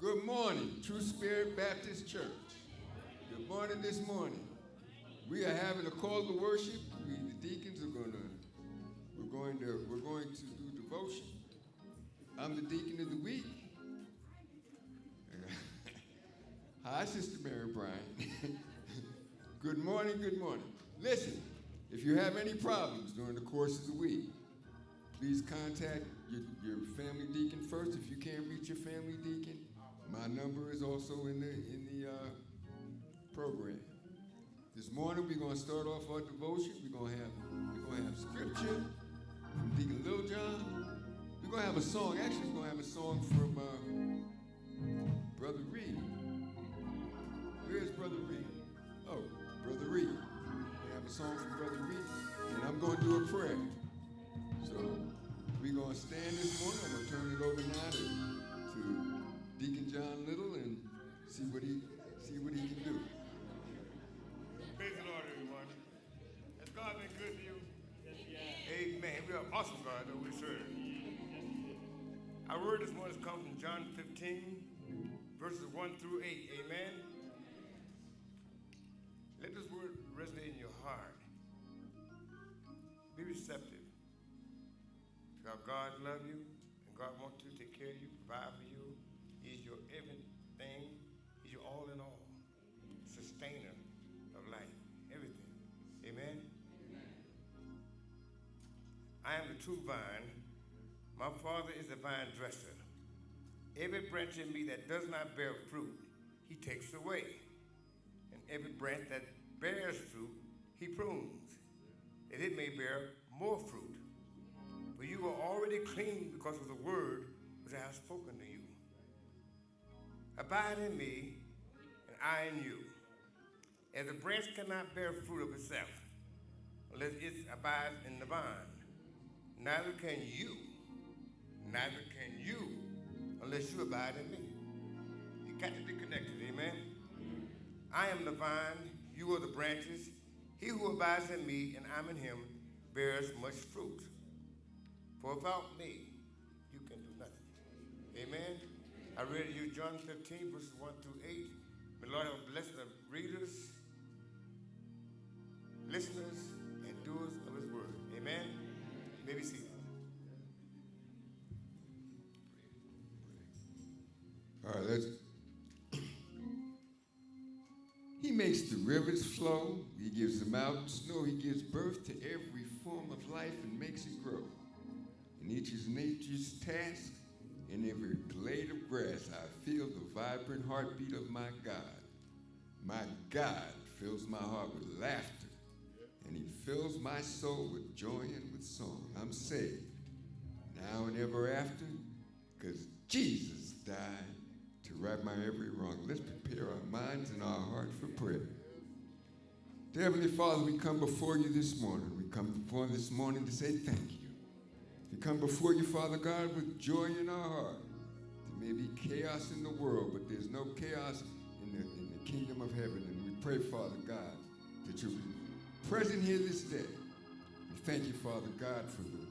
Good morning, True Spirit Baptist Church. Good morning this morning. We are having a call to worship. We, the deacons, we're going to do devotion. I'm the deacon of the week. Hi, Sister Mary Bryan. Good morning, good morning. Listen, if you have any problems during the course of the week, please contact your family deacon first. If you can't reach your family deacon, my number is also in the program. This morning we're going to start off our devotion. We're going to have scripture from Deacon Lil John. We're going to have a song. Actually, we're going to have a song from Brother Reed. Where's Brother Reed? Oh, Brother Reed. We have a song from Brother Reed, and I'm going to do a prayer. So we're going to stand this morning. I'm going to turn it over now to Deacon John Little and see what he can do. Praise the Lord, everyone. Has God been good to you? Yes. Amen. We are awesome God that we serve. Our word this morning comes from John 15, verses 1 through 8. Amen. Let this word resonate in your heart. Be receptive to how God loves you and God wants to take care of you, provide for you. He's your everything. He's your all in all. Sustainer of life. Everything. Amen? Amen. I am the true vine. My Father is the vine dresser. Every branch in me that does not bear fruit, he takes away. And every branch that bears fruit, he prunes, that it may bear more fruit. For you are already clean because of the word which I have spoken to you. Abide in me, and I in you. As a branch cannot bear fruit of itself, unless it abides in the vine, neither can you, unless you abide in me. You got to be connected, amen? I am the vine, you are the branches. He who abides in me, and I'm in him, bears much fruit. For without me, you can do nothing. Amen? I read to you John 15, verses 1 through 8. May the Lord have blessed the readers, listeners, and doers of his word. Amen? You may be seated. All right, He makes the rivers flow. He gives the mountains snow. He gives birth to every form of life and makes it grow. In each is nature's task. In every blade of grass, I feel the vibrant heartbeat of my God. My God fills my heart with laughter, and he fills my soul with joy and with song. I'm saved, now and ever after, because Jesus died to right my every wrong. Let's prepare our minds and our heart for prayer. Dear Heavenly Father, we come before you this morning. We come before you this morning to say thank you. We come before you, Father God, with joy in our heart. There may be chaos in the world, but there's no chaos in the kingdom of heaven. And we pray, Father God, that you're present here this day. We thank you, Father God, for the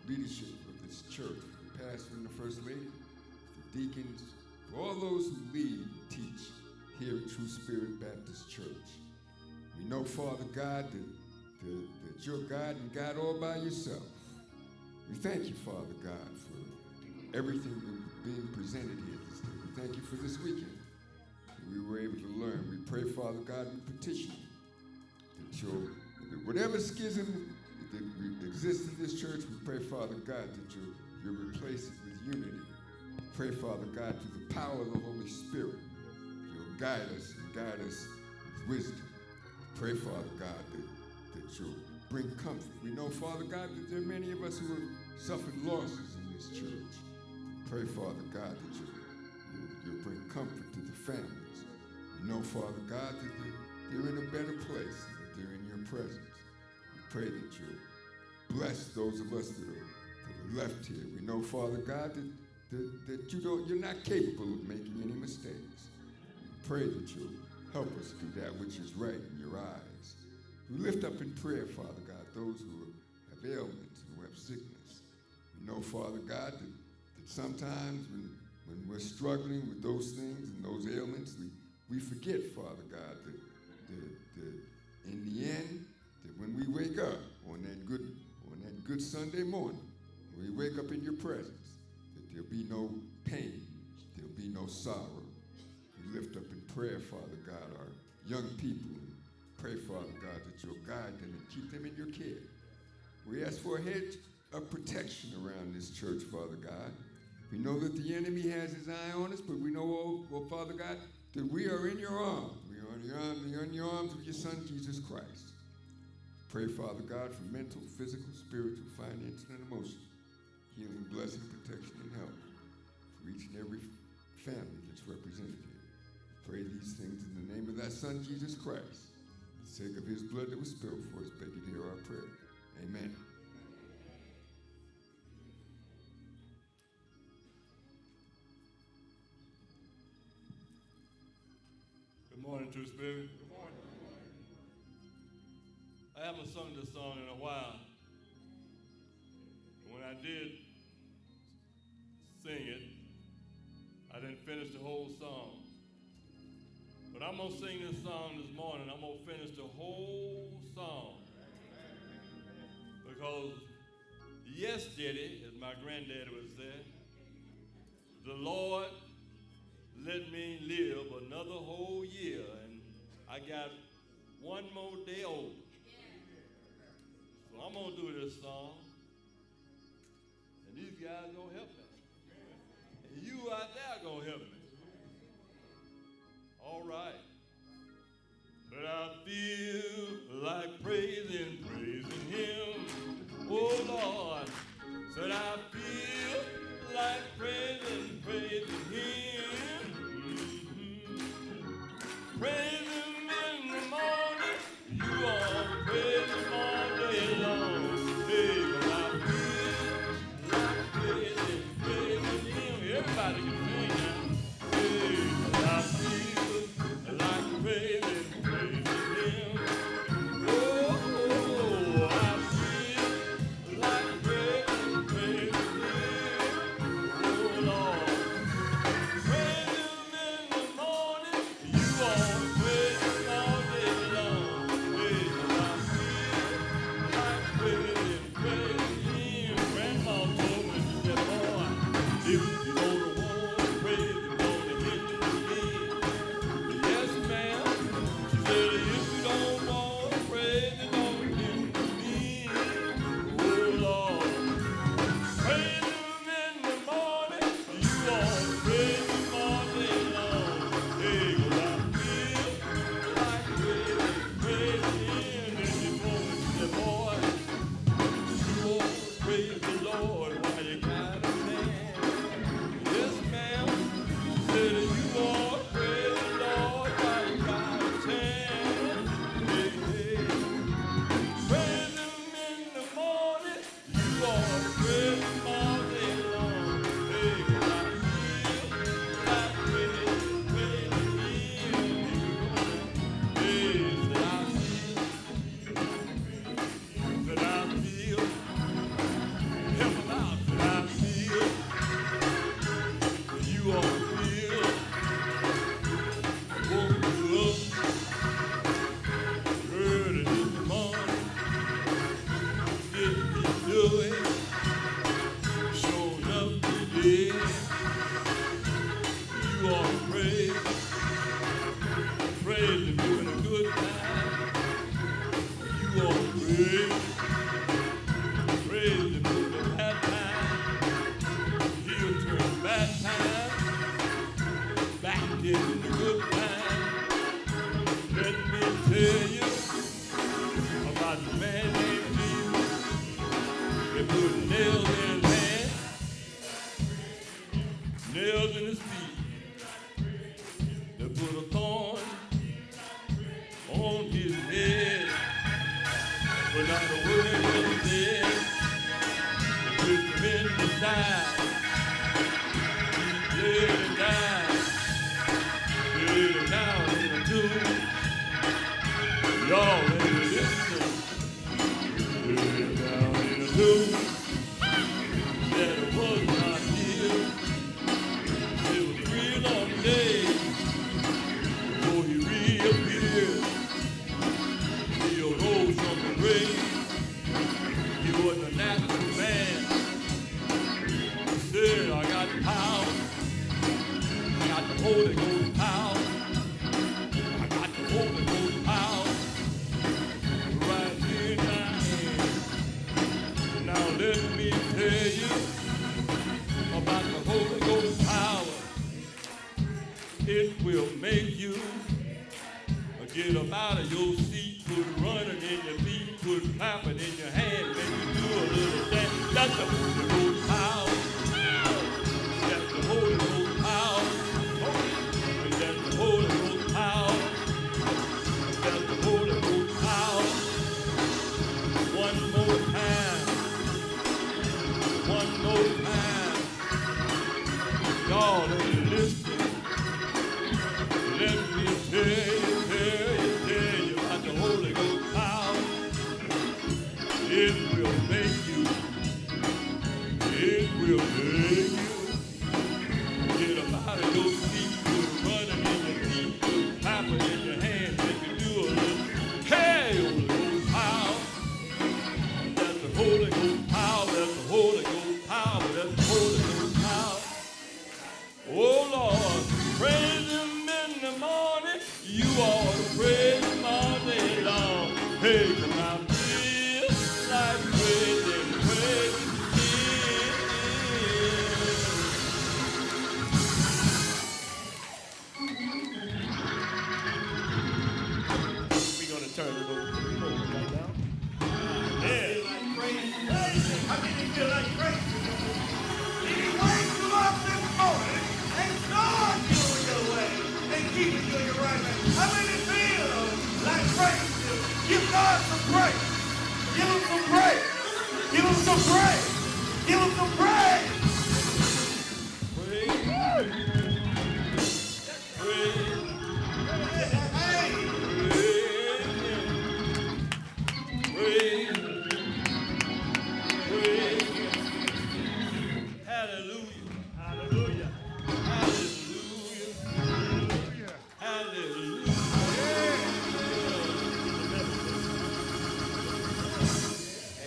leadership of this church, for the pastor and the first lady, for the deacons, for all those who lead and teach here at True Spirit Baptist Church. We know, Father God, that you're God and God all by yourself. We thank you, Father God, for everything being presented here this day. We thank you for this weekend. We were able to learn. We pray, Father God, we petition that whatever schism that exists in this church, we pray, Father God, that you'll replace it with unity. Pray, Father God, through the power of the Holy Spirit, you'll guide us with wisdom. Pray, Father God, that you'll bring comfort. We know, Father God, that there are many of us who have suffered losses in this church. Pray, Father God, that you'll bring comfort to the families. We know, Father God, that they're in a better place and that they're in your presence. We pray that you'll bless those of us that are left here. We know, Father God, that you're not capable of making any mistakes. We pray that you'll help us do that which is right in your eyes. We lift up in prayer, Father God, those who have ailments and who have sickness. We know, Father God, that sometimes when we're struggling with those things and those ailments, we forget, Father God, that in the end, that when we wake up on that good Sunday morning, when we wake up in your presence, that there'll be no pain, there'll be no sorrow. We lift up in prayer, Father God, our young people. Pray, Father God, that you'll guide them and keep them in your care. We ask for a hedge of protection around this church, Father God. We know that the enemy has his eye on us, but we know, oh Father God, that we are in your arms. We are in your arms of your Son, Jesus Christ. Pray, Father God, for mental, physical, spiritual, financial, and emotional healing, blessing, protection, and help for each and every family that's represented here. Pray these things in the name of thy Son, Jesus Christ. For the sake of his blood that was spilled for us, beg you to hear our prayer. Amen. Good morning, True Spirit. Good morning. I haven't sung this song in a while. When I did sing it, I didn't finish the whole song. But I'm going to sing this song this morning. I'm going to finish the whole song. Because yesterday, as my granddaddy would say, the Lord let me live another whole year, and I got one more day older. So I'm going to do this song, and these guys going to help me. And you out there going to help me. All right. But I feel like praising him. Oh, Lord. Said I feel like praising him. Praise him in the morning. You all praise him all day long. Hey, but I feel like praising him. Everybody can sing now. Hey, but I feel like praising him. Oh, I feel like praising him. Oh, Lord. Praise him in the morning. You all praise him all day long. Hey, but I feel like praising him. Grandma told me, she said, boy, if you don't want to praise, you're going to hit the bed. Yes, ma'am. She said, if you don't want to praise, you're going to hit the bed. Oh, Lord. Praise him in the morning. You all praise him all day long. Hey, 'cause I feel like praising him. And this woman said, boy, you ought to praise the Lord while you got a man. Yes, ma'am. She said, you ought to praise the Lord while you got a chance. Hey, hey. Praise him in the morning. You ought to praise him all day long. Hey, 'cause I feel like praising him. Hey, said I feel, help him out. Said I feel, you ought to feel, woke you up early this morning. Didn't he do it? Showed up today. You ought to praise him during a good time. You ought to praise him during a bad time. He'll turn bad time back into good time. Let me tell you about the man named Jesus. They put nails in his hands, nails in his feet. They put a thorn on his head, but not a word was said. They put him in the side. He laid him down, laid him down in a tomb. Y'all ready to listen? Laid him down in a tomb. That was not healed. It will make you get up out of your seat, put running in your feet, put clapping in your hand, make you do a little dance. That's the Holy Ghost power. That's the Holy Ghost power. That's the Holy Ghost power. That's the Holy Ghost power. One more time. One more time. Y'all, if you listen, let me tell you about the Holy Ghost power. It will make you get up out of your seat, put running in your feet, put clapping in your hands, make you do a little, hey, Holy Ghost power. That's the Holy Ghost power, that's the Holy Ghost power, that's the Holy Ghost power. Oh Lord, praise Him in the morning, you ought to praise Him all day long. Hey, come out, feel like praising, praise Him. We're going to turn it over to the program right now. Yeah. How many feel like praise? Did He wake you up this morning and start you on your way and keep you on your right way? How many feel like praise? Give God some praise. Give Him some praise. Give Him some praise. Give Him some praise. Praise, praise, Hey, praise, praise. Hallelujah. Hallelujah. Hallelujah. Hallelujah.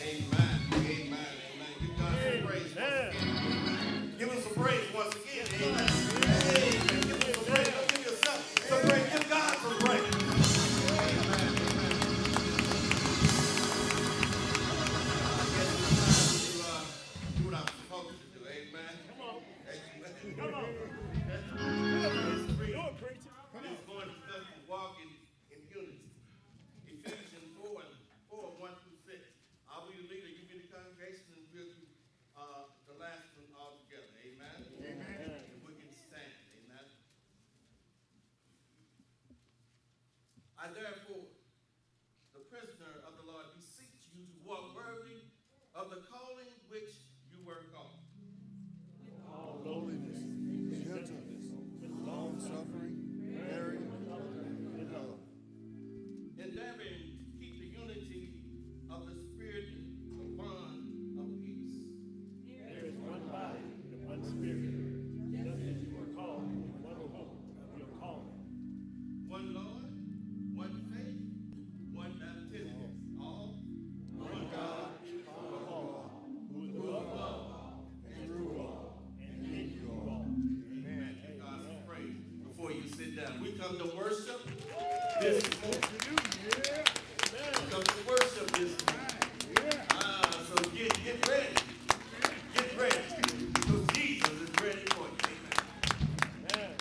amen. Amen. Amen. Give God some praise. Give Him some praise once again. Amen. Amen. Give Him some praise. Don't give yourself some praise. Give God some praise. Do what I'm supposed to do. Amen. Come on. Amen. Come on. It's going to discuss the walk in unity. Ephesians 4:1 through 6. I'll be the leader. You be the congregation, and we'll do the last one all together. Amen. Amen. And we can stand. Amen. I therefore, the prisoner of the Lord, beseech you to walk worthy of the calling which you were called. All lowliness, gentleness, long suffering, bearing with love. Endeavoring to keep the unity of the Spirit in the bond of peace. There is one body and one spirit, just as you were called in one hope of your calling. One Lord, one faith, one baptism. All one God, Who is above all, and through all, and in you all. Amen. Give God some praise. Before you sit down, we come to worship this morning. We come to worship this morning. So get ready. Get ready. Because Jesus is ready for you. Amen.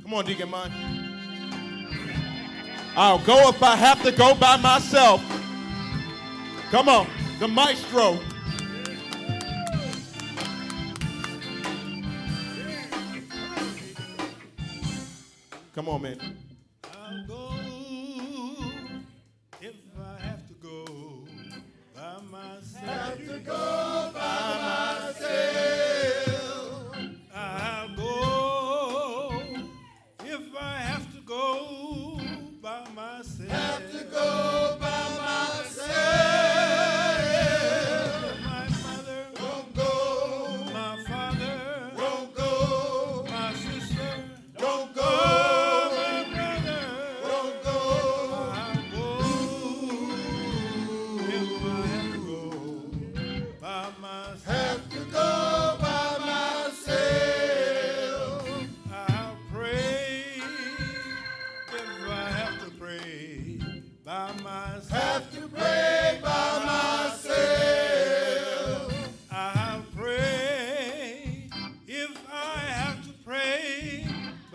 Come on, Deacon Mon. I'll go if I have to go by myself. Come on, the maestro. Come on, man. I'll go if I have to go by myself. Have to go by myself. I'll go if I have to go by myself. Have to go by myself. My mother won't go. My father won't go. My sister don't go. My brother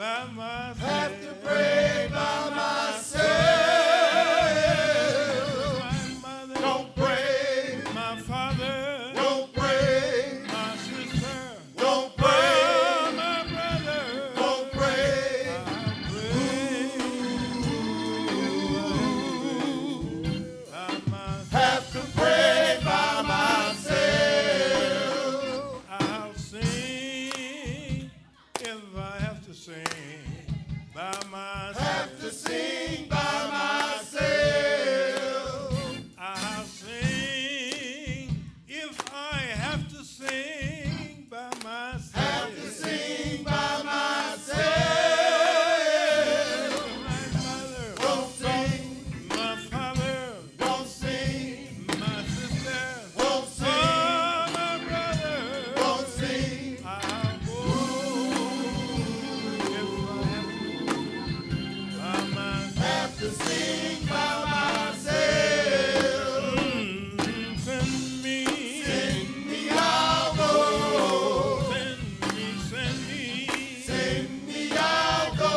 by myself. Have to pray by myself. My mother Don't pray. my father Don't pray. my sister Don't pray. oh, my brother Don't pray. Have to pray by myself. I'll sing if I have to sing by myself. Have to sing by myself. I'll sing if I have to sing by myself. Have to sing by myself. My mother, Don't sing. my father, Don't sing. my sister, Don't sing. oh, my brother. Don't sing. I'll go if I have to by myself. Have to sing by myself. Send me, Send me, I'll go. send me, send me, Send me, I'll go.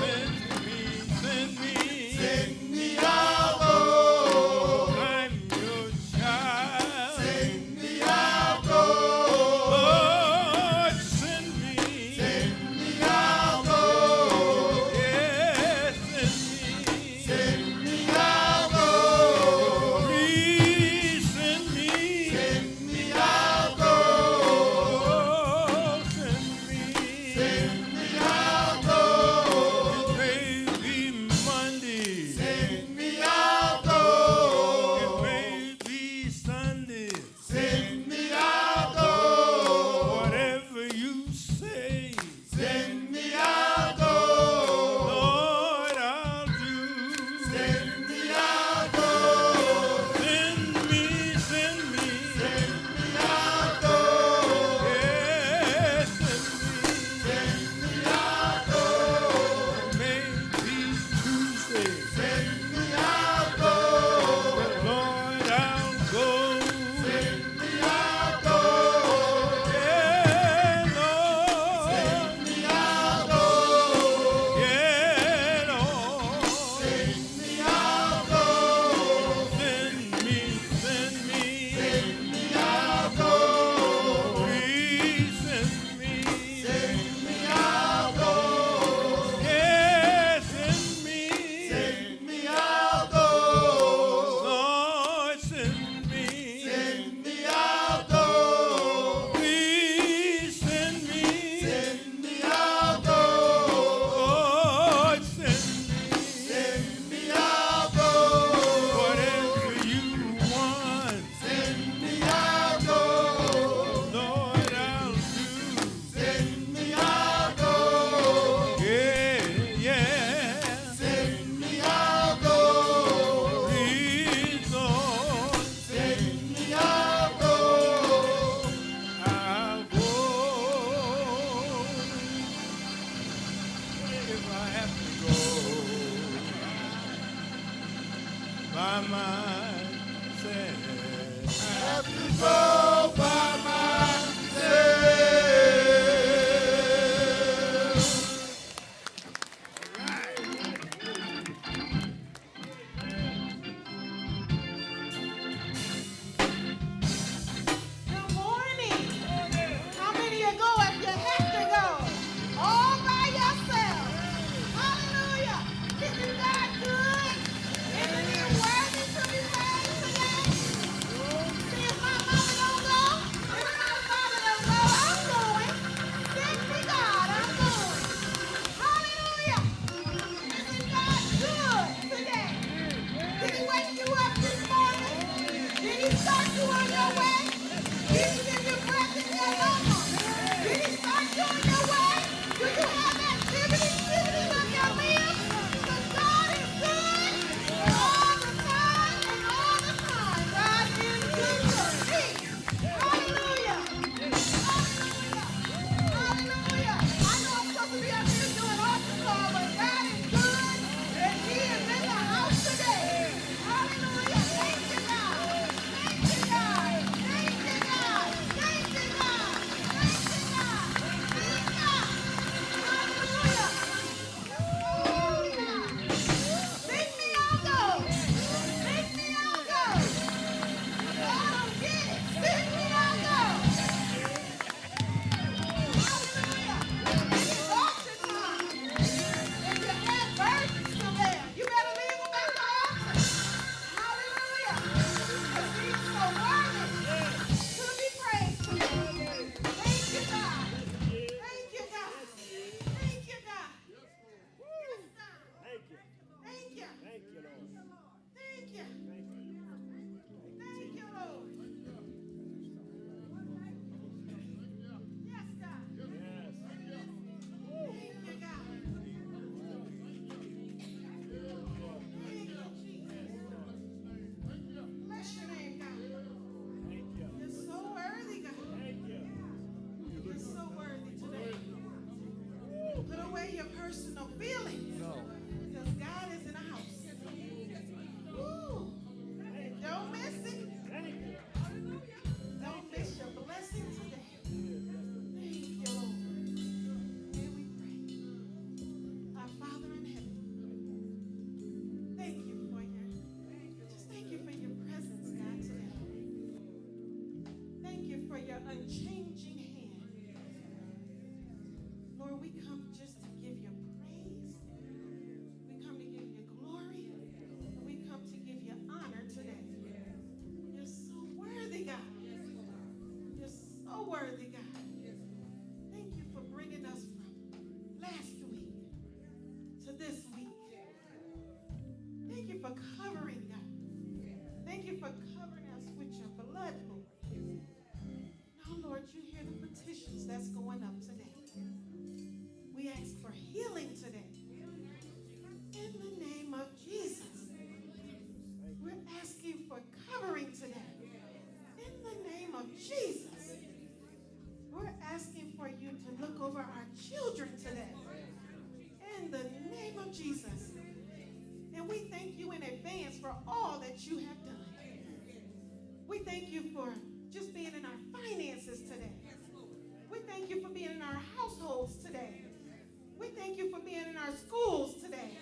send me, send me. Send me, I'll go. I'm your child. Send me, I'll go. Lord, send me. Send me, I'll go. Yes, send me. Send me, I'll go. Please send me. Send me, I'll go. Oh, send me. Send me, I'll go. It may be Monday. Send me, I'll go. It may be Sunday. Send me, I'll go. Whatever you say, Send me, I'll go. Lord, I'll do. Send me, I'll go. Send me, send me. Send me, I'll go. Yes, send me. Send me, I'll go. It may be Tuesday. Send me, I'll go. Lord, I'll go. Send me, I'll go. Yeah, Lord. Send me, I'll go. Yeah, Lord. Send me, I'll go. Send me, send me. Send me, I'll go. Please send me. Send me, I'll go. Yes, send me. Send me, I'll go. Lord, send me. Send me, I'll go. Please send me. Send me, I'll go. Lord, send me. Send me, I'll go. Whatever you want, Send me, I'll go. Lord, I'll do. Send me, I'll go. Yeah, yeah. Send me, I'll go. Please, Lord, Send me, I'll go. I'll go. If I have to go by myself. Have to go by myself. Good morning. How many of you go if you have to go? All by yourself. Hallelujah. Isn't God good? Isn't He worthy to be praised today? See, if my mama don't go, if my father don't go, I'm going. Send me God, I'm going. away your personal feelings. Because God is in the house. Woo. Don't miss it. Don't miss your blessing today. Thank you, Lord. May we pray. Our Father in heaven, thank you for your presence, God, today. Thank you for your unchanging hand. Lord, we come just to give you praise. We come to give you glory. And we come to give you honor today. You're so worthy, God. You're so worthy, God. Thank you for bringing us from last week to this week. Thank you for covering, God. Thank you for covering us with your blood, Lord. Now, Lord, you hear the petitions that's going up today. We ask for healing today. In the name of Jesus. We're asking for covering today. In the name of Jesus. We're asking for you to look over our children today. In the name of Jesus. And we thank you in advance for all that you have done. We thank you for just being in our finances today. We thank you for being in our households today. We thank you for being in our schools today.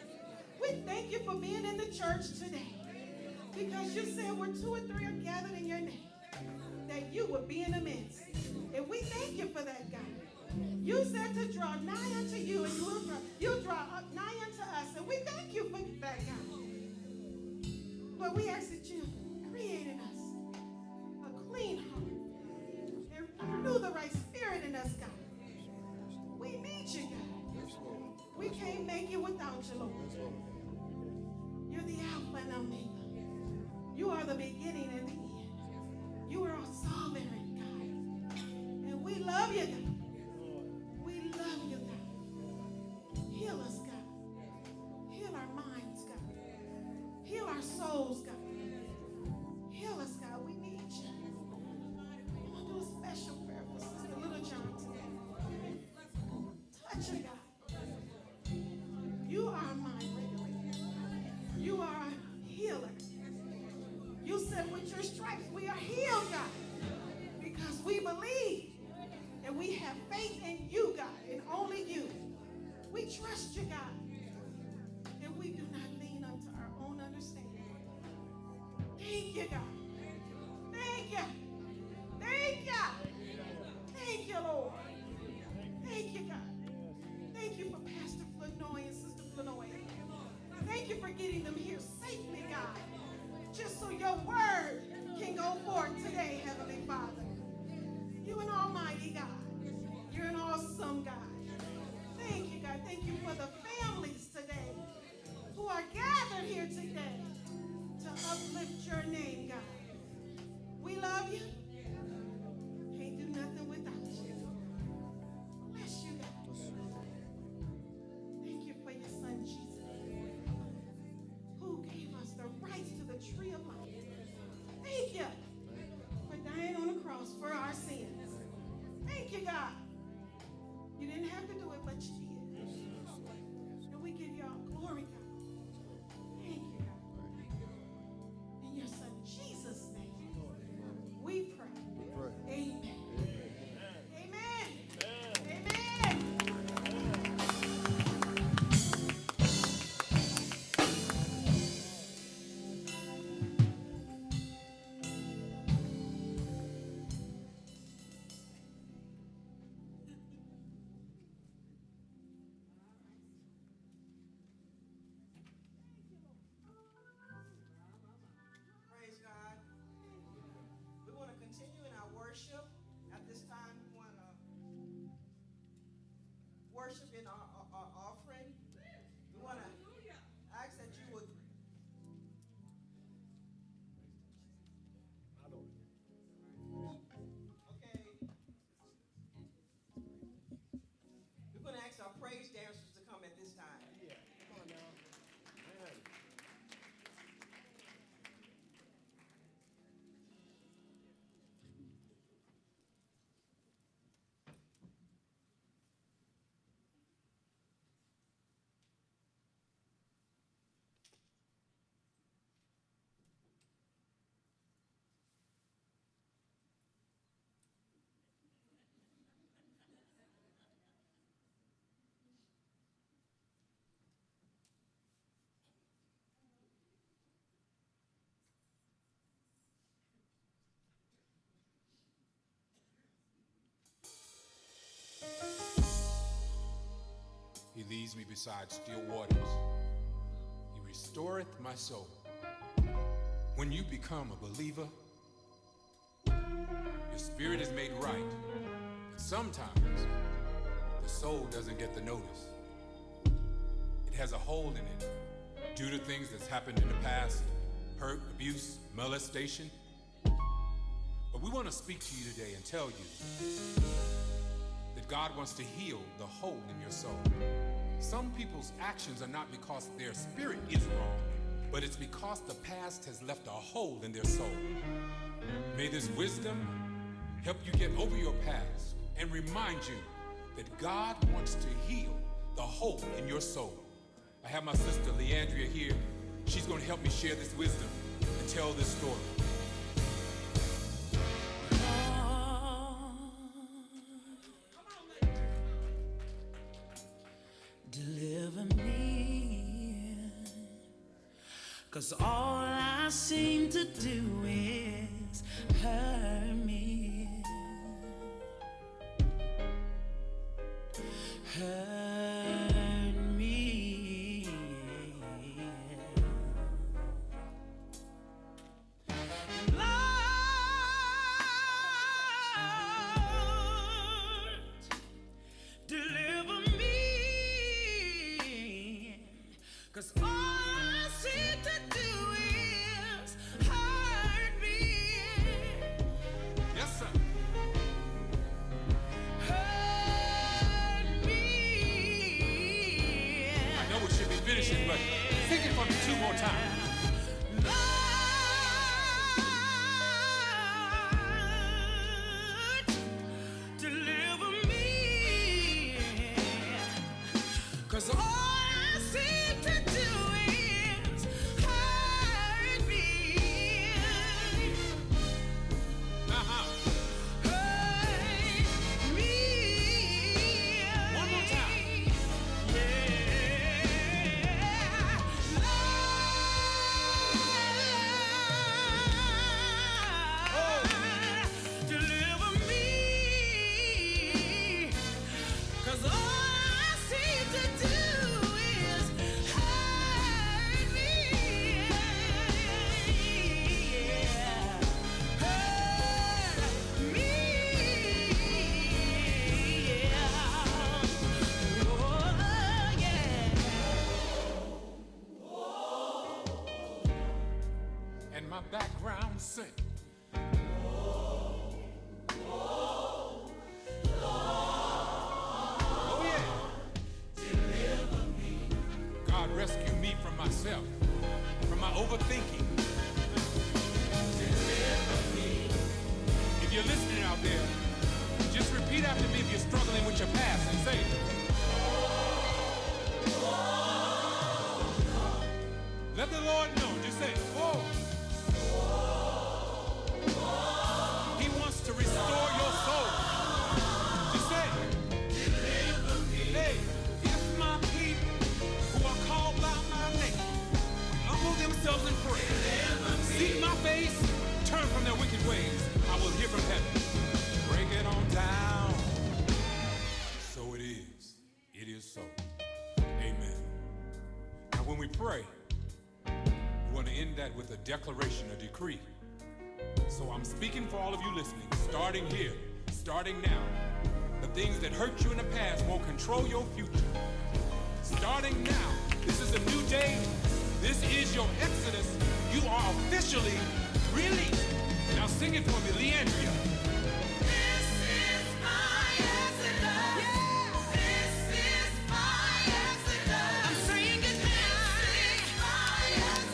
We thank you for being in the church today. Because you said where 2 or 3 are gathered in your name, that you would be in the midst. And we thank you for that, God. You said to draw nigh unto you, and you'll draw up nigh unto us. And we thank you for that, God. But we ask that you create in us a clean heart and renew the right spirit in us, God. We need you, God. We can't make it without you, Lord. You're the Alpha and Omega. You are the beginning and the end. You are our sovereign, God. And we love you, God. We love you, God. Heal us, God. Heal our minds, God. Heal our souls, God. Heal us, God. We need you. I want to do a special prayer for Sister Little John today. Touch her, God. You are my regulator. You are a healer. You said with your stripes we are healed, God. Because we believe and we have faith in you, God, and only you. We trust you, God. And we do not lean unto our own understanding. Thank you, God. Thank you. Thank you. Thank you, Lord. Thank you, God. Thank you for Pastor Flanoy and Sister Flanoy. Thank you for getting them here safely, God. Just so your word can go forth today, Heavenly Father. You an almighty God. You're an awesome God. Thank you, God. Thank you for the families today who are gathered here today to uplift your name, God. We love you. Can't do nothing without you. Bless you, God. Thank you for your son, Jesus, who gave us the rights to the tree of life. Thank you for dying on the cross for our sins. Thank you, God. You didn't have to do it, but you did. And we give you all glory, God. Thank you, God. In your son Jesus' name, we pray. Amen. Amen. Amen. Praise God. We want to continue in our worship. At this time, we want to worship in our offering. We want to ask that you would. Okay. We're going to ask our praise dancers to come at this time. Come on now. He leads me beside still waters. He restoreth my soul. When you become a believer, your spirit is made right. But sometimes the soul doesn't get the notice. It has a hole in it due to things that's happened in the past, hurt, abuse, molestation. But we want to speak to you today and tell you that God wants to heal the hole in your soul. Some people's actions are not because their spirit is wrong, but it's because the past has left a hole in their soul. May this wisdom help you get over your past and remind you that God wants to heal the hole in your soul. I have my sister Leandria here. She's going to help me share this wisdom and tell this story. Deliver me, 'cause all I seem to do is hurt me, hurt me. Lord, deliver me. 'Cause all I seem to do is hurt me. Yes, sir. Hurt me. I know we should be finishing, but sing it for me 2 more times. Lord, deliver me. 'Cause all I seem to do is hurt me. Uh-huh. Hurt me. One more time. Deliver me. 'Cause all I seem to do is hurt me. Hurt me. Oh, yeah. And my background sing. Oh yeah. Deliver me. God rescue me from myself, from my overthinking. Deliver me. If you're listening out there, just repeat after me if you're struggling with your past and say, let the Lord know. Just say, whoa. He wants to restore your soul. Just say, deliver me. Hey, if my people who are called by my name humble themselves and pray, seek my face, turn from their wicked ways, I will hear from heaven. Break it on down. So it is. It is so. Amen. Now when we pray, we want to end that with a declaration, a decree. So I'm speaking for all of you listening, starting here, starting now. The things that hurt you in the past won't control your future. Starting now, this is a new day. This is your exodus. You are officially released. Now sing it for me, Leandria. This is my exodus. This is my exodus. I'm saying goodbye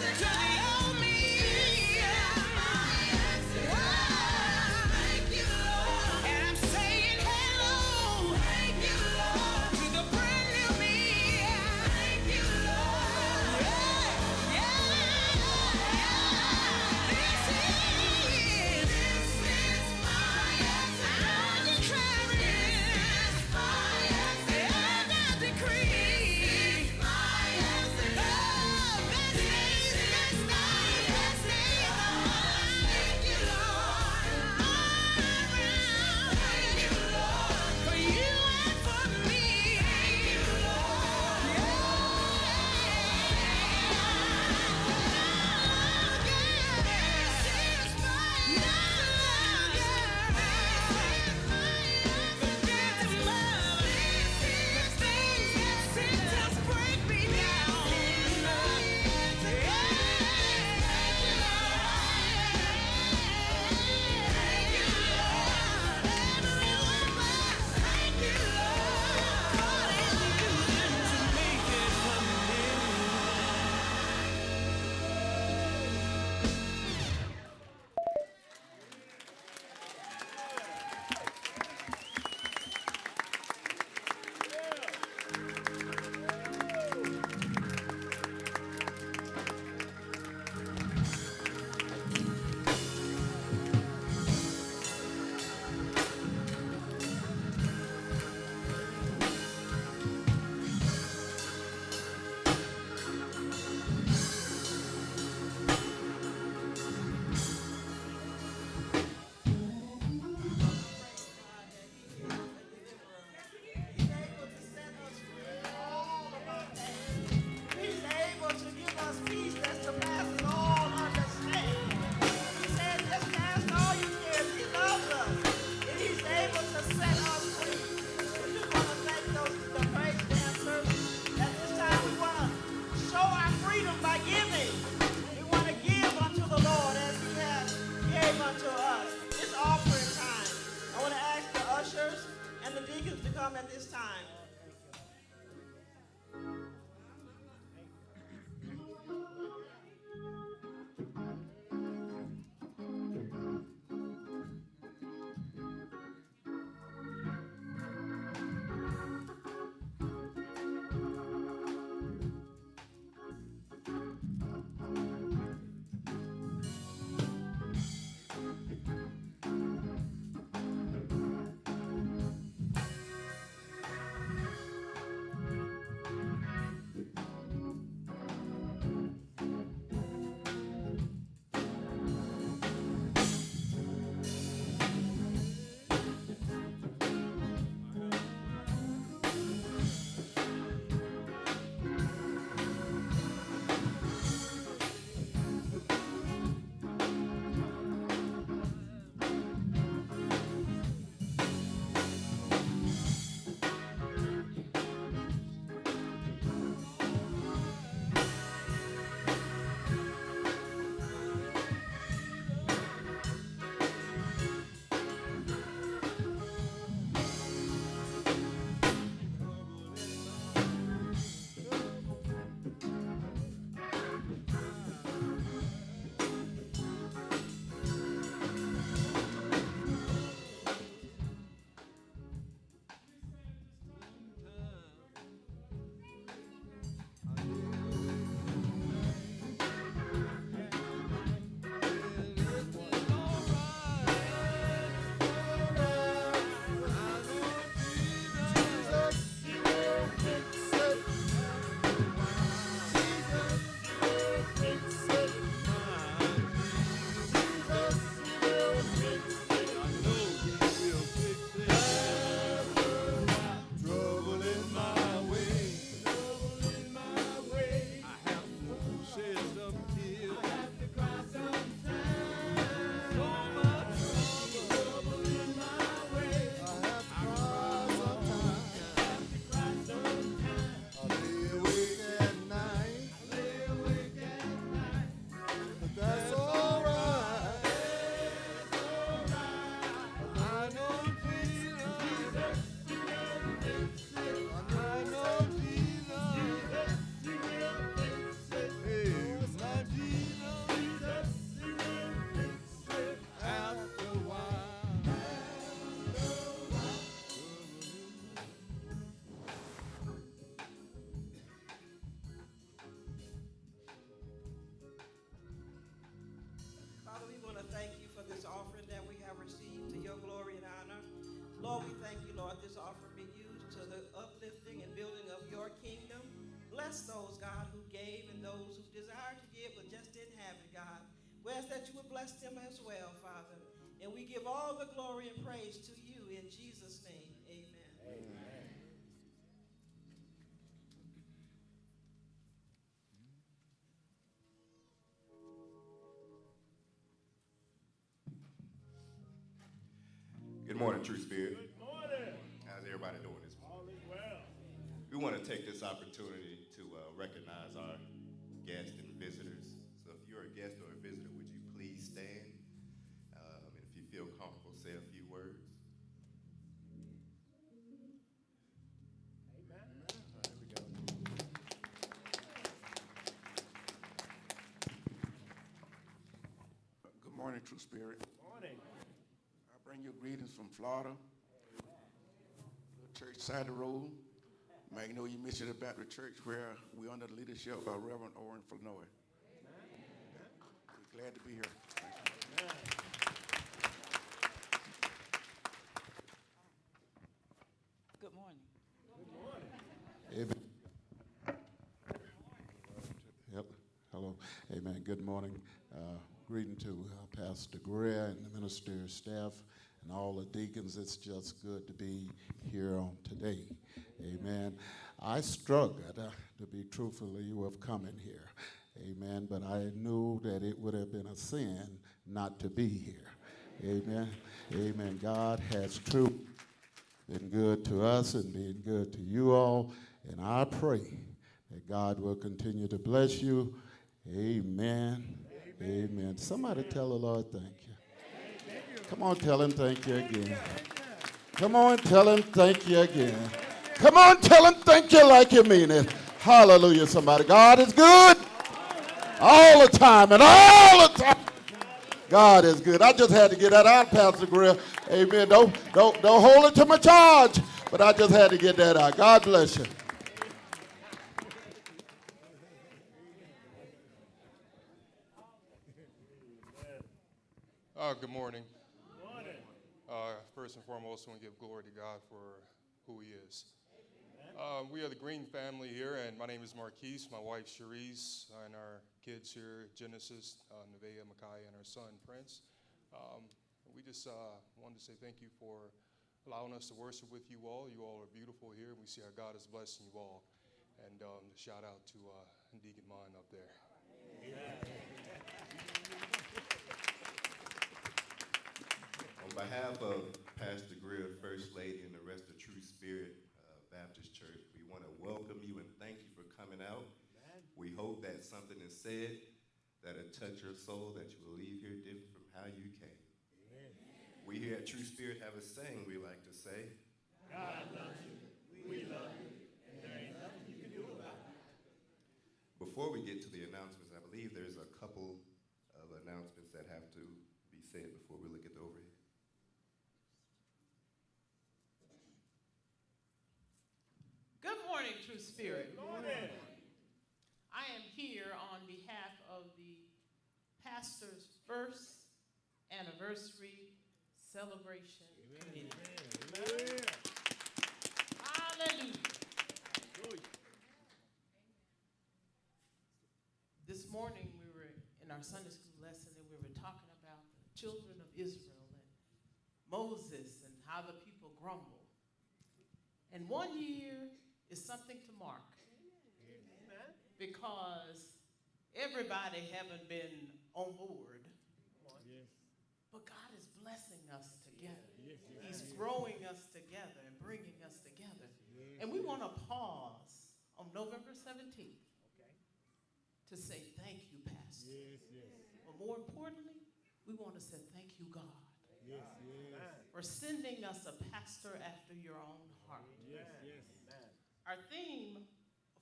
to the old me. Thank you, Lord. And I'm saying hello. Thank you, Lord. To the brand new me. Thank you, Lord. Yeah. This is my bless those, God, who gave and those who desired to give but just didn't have it, God. We ask that you would bless them as well, Father. And we give all the glory and praise to you in Jesus' name. Amen. Good morning, True Spirit. Good morning. How's everybody doing this morning? All is well. We want to take this opportunity to recognize our guests and visitors. So if you're a guest or a visitor, would you please stand? And if you feel comfortable, say a few words. Good morning, True Spirit. Morning. I bring you greetings from Florida, the church side of the road, Magnolia Mission Baptist Church, where we're under the leadership of Reverend Oren Flournoy. We're glad to be here. Good morning. Amen. Yep. Hello. Amen. Good morning. Greeting to Pastor Greer and the minister staff and all the deacons. It's just good to be here on today. Amen. I struggled, to be truthfully, with coming here. Amen. But I knew that it would have been a sin not to be here. Amen. Amen. God has truly been good to us and been good to you all. And I pray that God will continue to bless you. Amen. Amen. Somebody tell the Lord thank you. Come on, tell him thank you again. Come on, tell him thank you again. Come on, tell him thank you like you mean it. Hallelujah, somebody. God is good all the time and all the time. God is good. I just had to get that out, Pastor Grill. Amen. Don't hold it to my charge, but I just had to get that out. God bless you. Good morning. Good morning. First and foremost, I want to give glory to God for who he is. We are the Green family here, and my name is Marquise, my wife Cherise, and our kids here, Genesis, Nevaeh, Micaiah, and our son, Prince. We just wanted to say thank you for allowing us to worship with you all. You all are beautiful here, and we see how God is blessing you all. And shout out to Deacon Mon up there. On behalf of Pastor Greer, First Lady, and the rest of True Spirit Baptist Church, we want to welcome you and thank you for coming out. We hope that something is said that'll touch your soul, that you will leave here different from how you came. We here at True Spirit have a saying we like to say. God loves you. We love you. And there ain't nothing you can do about it. Before we get to the announcements, I believe there's a couple of announcements that have to be said before we look at the overhead. Good morning, True Spirit. Good morning. I am here on behalf of the pastor's first anniversary celebration committee. Hallelujah. This morning we were in our Sunday school lesson and we were talking about the children of Israel and Moses and how the people grumbled. And 1 year is something to mark. Amen. Because everybody haven't been on board. Yes. But God is blessing us together. Yes, yes. He's growing us together and bringing us together. Yes, And we want to pause on November 17th to say thank you, Pastor. Yes, yes. But more importantly, we want to say thank you, God, Yes, yes. for sending us a pastor after your own heart. Yes, yes. Our theme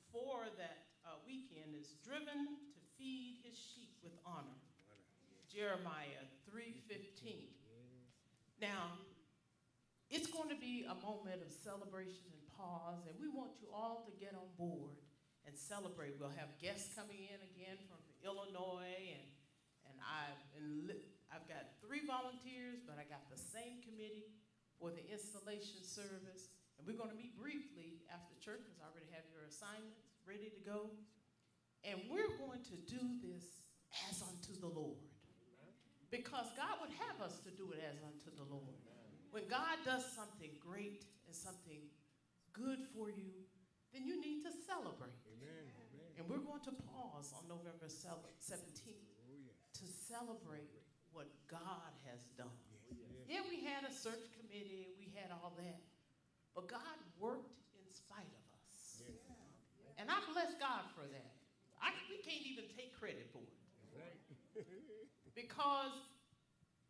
for that weekend is driven to feed his sheep with honor. Jeremiah 3:15. Now, it's going to be a moment of celebration and pause, and we want you all to get on board and celebrate. We'll have guests coming in again from Illinois, and I've got 3 volunteers, but I got the same committee for the installation service. And we're going to meet briefly after church because I already have your assignments. ready to go. And we're going to do this as unto the Lord. Because God would have us to do it as unto the Lord. When God does something great and something good for you, then you need to celebrate. And we're going to pause on November 17th to celebrate what God has done. Yeah, we had a search committee, we had all that, but God worked in spite of us. And I bless God for that. We can't even take credit for it. Because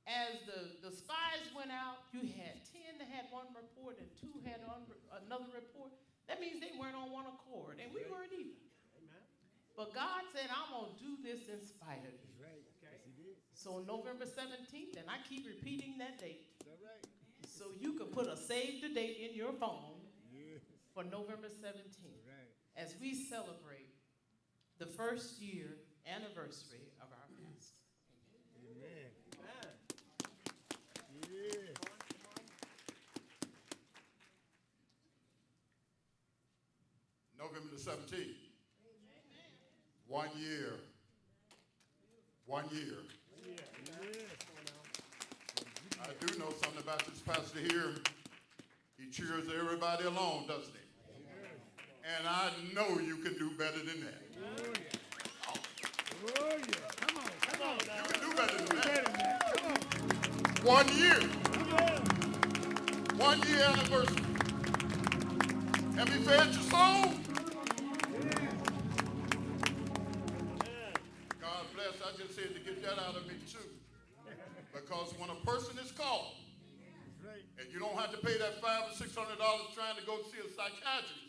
as the spies went out, you had 10 that had one report and 2 had another report. That means they weren't on one accord, and we weren't either. But God said, I'm going to do this in spite of you. So November 17th, and I keep repeating that date. So you can put a save the date in your phone for November 17th as we celebrate the first year anniversary of our pastor. Amen. November the 17th. 1 year. 1 year. I do know something about this pastor here. He cheers everybody along, doesn't he? And I know you can do better than that. Oh, yeah. Come on. You can do better than that. 1 year. 1 year anniversary. Have you fed your soul? God bless. I just said to get that out of me too. Because when a person is called, and you don't have to pay that $500 or $600 trying to go see a psychiatrist,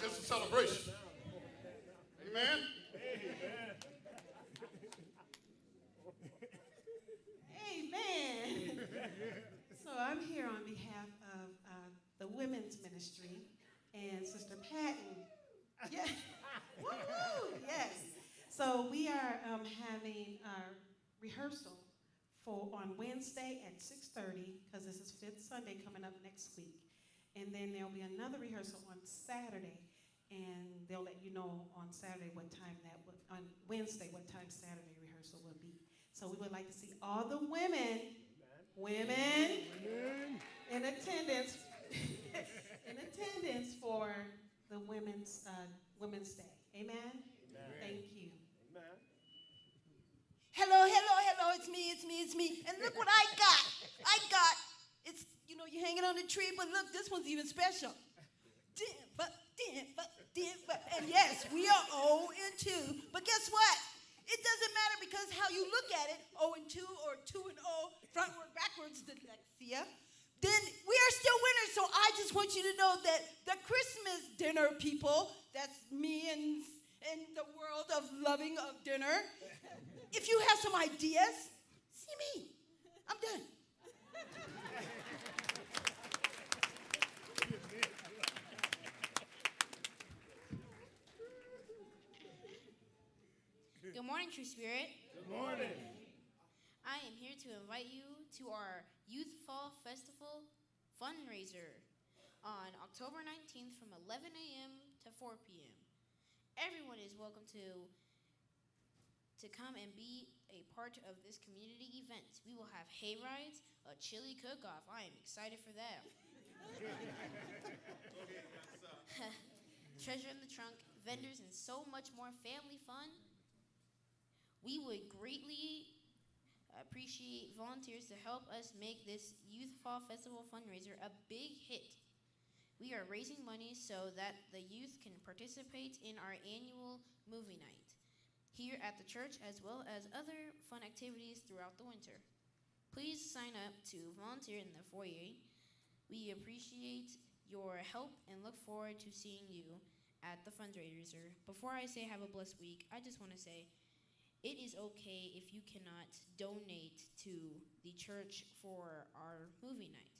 it's a celebration. Amen? Amen. So I'm here on behalf of the women's ministry and Sister Patton. Yeah. Woo-hoo! Yes. So we are having our rehearsal on Wednesday at 6:30, because this is Fifth Sunday coming up next week. And then there'll be another rehearsal on Saturday, and they'll let you know on Saturday what time on Wednesday what time Saturday rehearsal will be. So we would like to see all the women in attendance for the Women's Day. Amen? Thank you. Hello, it's me. And look what I got. It's, you're hanging on the tree, but look, this one's even special. And yes, we are 0-2. But guess what? It doesn't matter, because how you look at it, 0-2 or 2-0, frontward, backwards, dyslexia, then we are still winners. So I just want you to know that the Christmas dinner people, that's me and the world of loving of dinner, if you have some ideas, see me. I'm done. Good morning, True Spirit. Good morning. I am here to invite you to our Youth Fall Festival fundraiser on October 19th from 11 a.m. to 4 p.m. Everyone is welcome to come and be a part of this community event. We will have hay rides, a chili cook-off. I am excited for that. Treasure in the trunk, vendors, and so much more family fun. We would greatly appreciate volunteers to help us make this Youth Fall Festival fundraiser a big hit. We are raising money so that the youth can participate in our annual movie night here at the church, as well as other fun activities throughout the winter. Please sign up to volunteer in the foyer. We appreciate your help and look forward to seeing you at the fundraiser. Before I say have a blessed week, I just want to say it is okay if you cannot donate to the church for our movie night.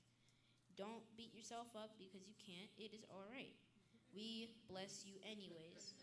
Don't beat yourself up because you can't. It is all right. We bless you anyways.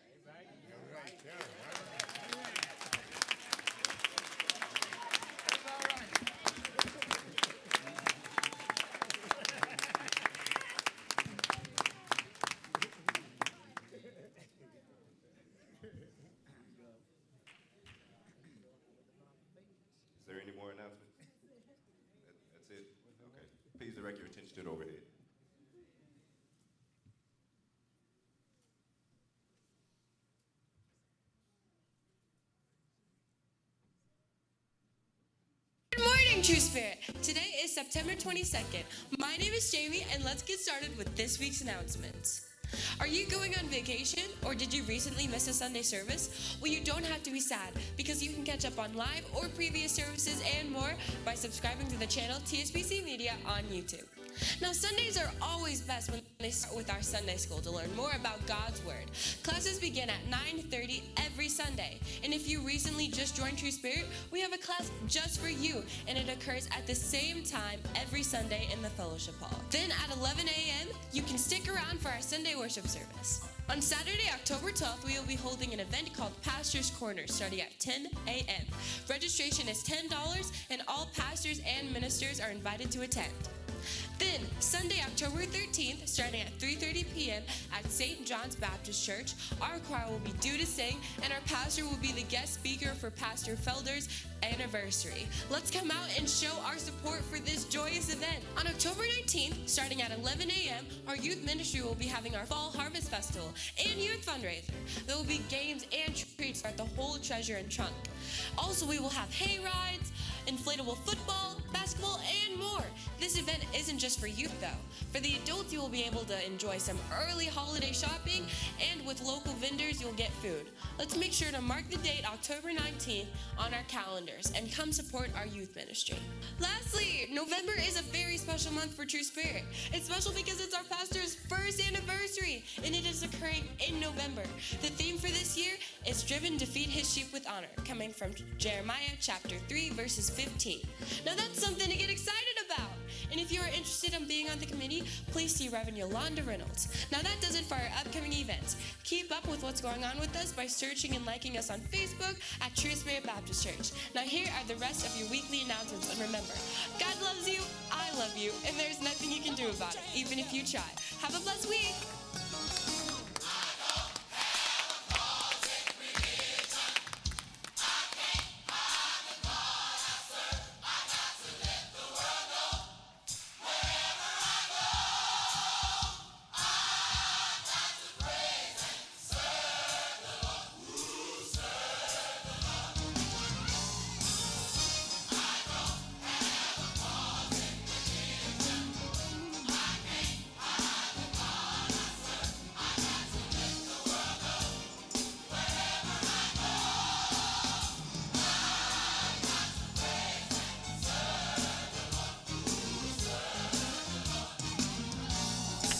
True Spirit. Today is September 22nd. My name is Jamie, and let's get started with this week's announcements. Are you going on vacation, or did you recently miss a Sunday service? Well, you don't have to be sad, because you can catch up on live or previous services and more by subscribing to the channel TSBC Media on YouTube. Now, Sundays are always best when they start with our Sunday school to learn more about God's Word. Classes begin at 9:30 every Sunday. And if you recently just joined True Spirit, we have a class just for you, and it occurs at the same time every Sunday in the fellowship hall. Then at 11 a.m., you can stick around for our Sunday worship service. On Saturday, October 12th, we will be holding an event called Pastor's Corner starting at 10 a.m. Registration is $10, and all pastors and ministers are invited to attend. Then, Sunday, October 13th, starting at 3:30 p.m. at St. John's Baptist Church, our choir will be due to sing, and our pastor will be the guest speaker for Pastor Felder's anniversary. Let's come out and show our support for this joyous event. On October 19th, starting at 11 a.m., our youth ministry will be having our Fall Harvest Festival and youth fundraiser. There will be games and treats throughout the whole treasure and trunk. Also, we will have hay rides, inflatable football, basketball, and more. This event isn't just for youth, though. For the adults, you will be able to enjoy some early holiday shopping, and with local vendors, you'll get food. Let's make sure to mark the date October 19th on our calendars and come support our youth ministry. Lastly, November is a very special month for True Spirit. It's special because it's our pastor's first anniversary, and it is occurring in November. The theme for this year is Driven to Feed His Sheep with Honor, coming from Jeremiah chapter 3, verses 15. Now that's something to get excited about. And if you are interested in being on the committee, please see Reverend Yolanda Reynolds. Now that does it for our upcoming events. Keep up with what's going on with us by searching and liking us on Facebook at True Spirit Baptist Church. Now here are the rest of your weekly announcements. And remember, God loves you, I love you, and there's nothing you can do about it, even if you try. Have a blessed week.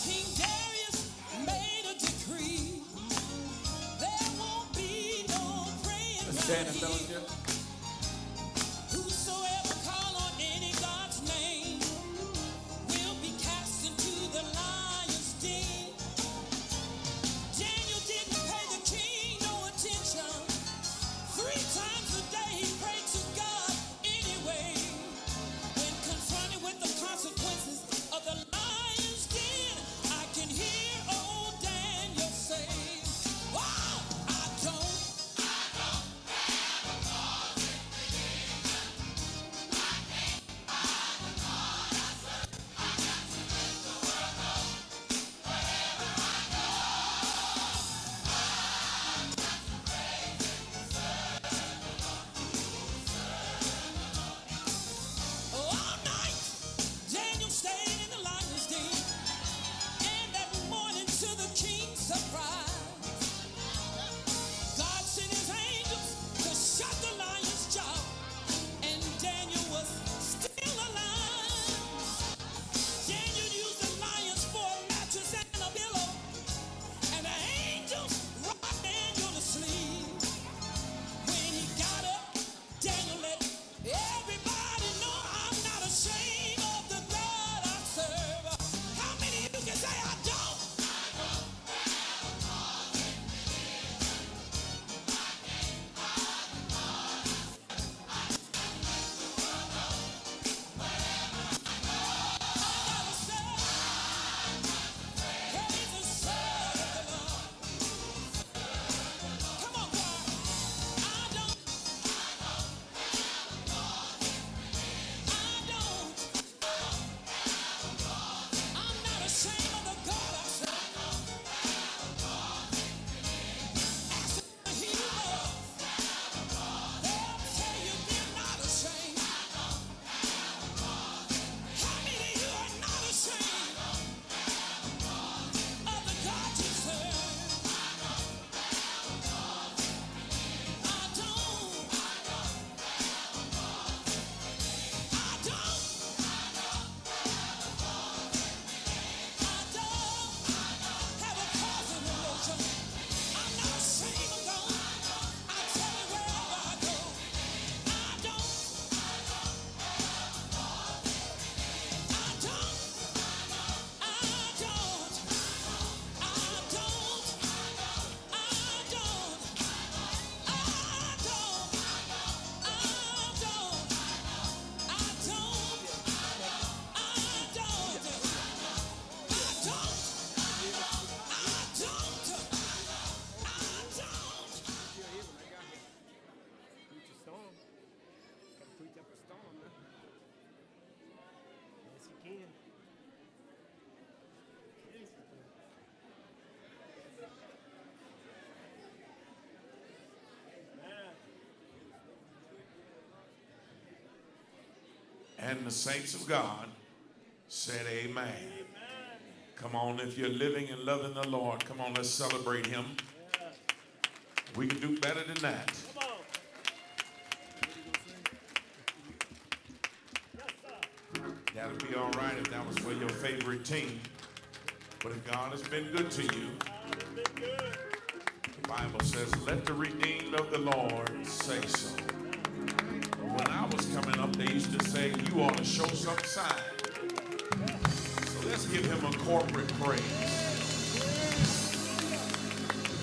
King Darius made a decree. There won't be no praying. Let's stand in fellowship. Whosoever call on any God's name will be cast into the lion's den. Daniel didn't pay the king no attention. 3 times a day he prayed to God anyway. When confronted with the consequences of the lion's den, I can hear old Daniel say, "Wow, I don't have a God And the saints of God said amen. Come on, if you're living and loving the Lord, come on, let's celebrate him. We can do better than that. That'll be all right if that was for your favorite team. But if God has been good to you, the Bible says, let the redeemed of the Lord say so. When I was coming up, they used to say, you ought to show some sign. So let's give him a corporate praise.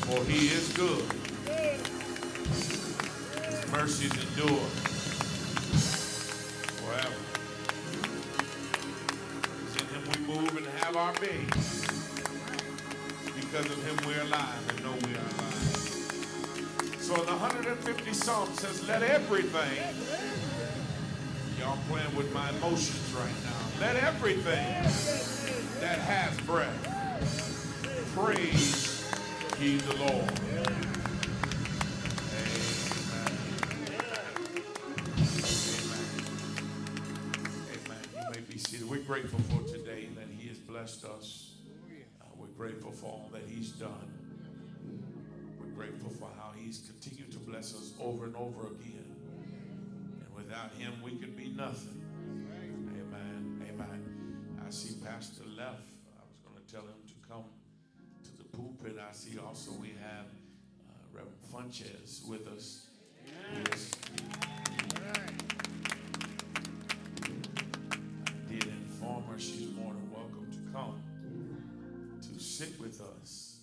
For he is good. His mercies endure forever. It's in him we move and have our being. Because of him we're alive and know we are alive. So in the 150 Psalm says, let everything, y'all playing with my emotions right now, let everything that has breath praise ye the Lord. Amen. You may be seated. We're grateful for today that he has blessed us. We're grateful for all that he's done. We're grateful for how he's continued to bless us over and over again. And without him, we could be nothing. Amen. Amen. I see Pastor left. I was going to tell him to come to the pulpit. I see also we have Reverend Funches with us. I did inform her she's more than welcome to come to sit with us,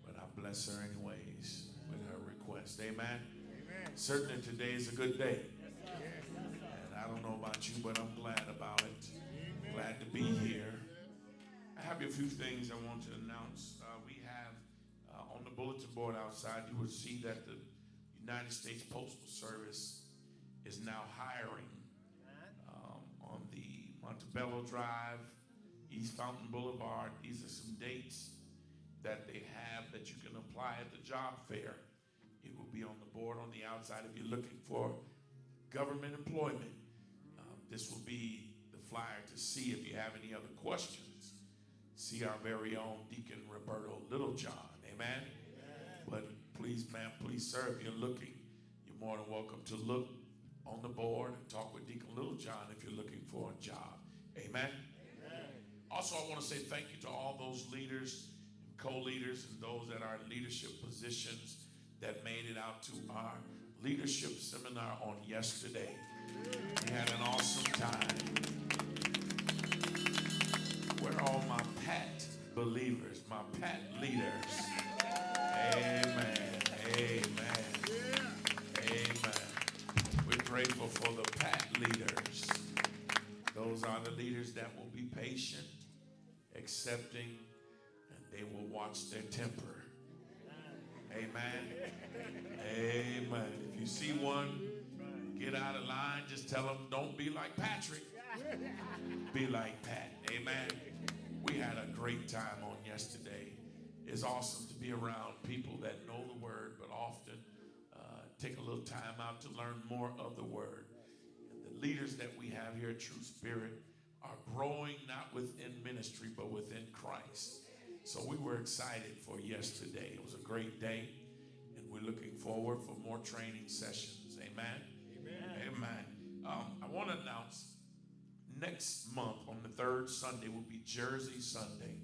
but I bless her anyways with her request. Amen. Amen. Certainly today is a good day, and I don't know about you, but I'm glad about it. Amen. Glad to be here. I have a few things I want to announce. We have on the bulletin board outside, you will see that the United States Postal Service is now hiring on the Montebello Drive, East Fountain Boulevard. These are some dates that they have that you can apply at the job fair. It will be on the board on the outside if you're looking for government employment. This will be the flyer to see if you have any other questions. See our very own Deacon Roberto Littlejohn. Amen? But please, ma'am, please, sir, if you're looking, you're more than welcome to look on the board and talk with Deacon Littlejohn if you're looking for a job. Amen? Also, I want to say thank you to all those leaders and co-leaders and those that are in leadership positions that made it out to our leadership seminar on yesterday. We had an awesome time. Where are all my PAT believers, my PAT leaders? Amen. Amen. Amen. We're grateful for the PAT leaders. Those are the leaders that will be patient, accepting, and they will watch their temper. Amen. Amen. If you see one, get out of line. Just tell them, don't be like Patrick. Be like Pat. Amen. We had a great time on yesterday. It's awesome to be around people that know the word, but often take a little time out to learn more of the word. And the leaders that we have here at True Spirit are growing not within ministry, but within Christ. So we were excited for yesterday. It was a great day, and we're looking forward for more training sessions. Amen? Amen. Amen. I want to announce next month on the third Sunday will be Jersey Sunday.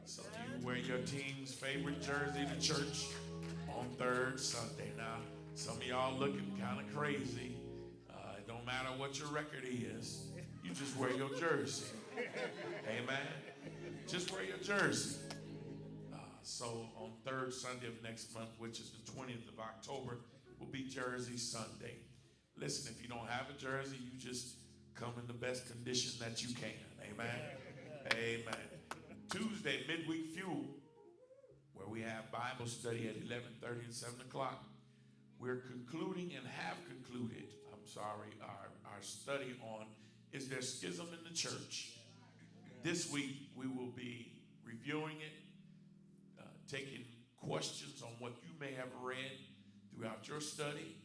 So you wear your team's favorite jersey to church on third Sunday. Now, some of y'all looking kind of crazy. It don't matter what your record is. You just wear your jersey. Amen. Just wear your jersey. So on third Sunday of next month, which is the 20th of October, will be Jersey Sunday. Listen, if you don't have a jersey, you just come in the best condition that you can. Amen. Amen. Tuesday, midweek fuel, where we have Bible study at 11:30 and 7 o'clock. We're concluding and have concluded, our study on is there schism in the church. This week, we will be reviewing it, taking questions on what you may have read throughout your study,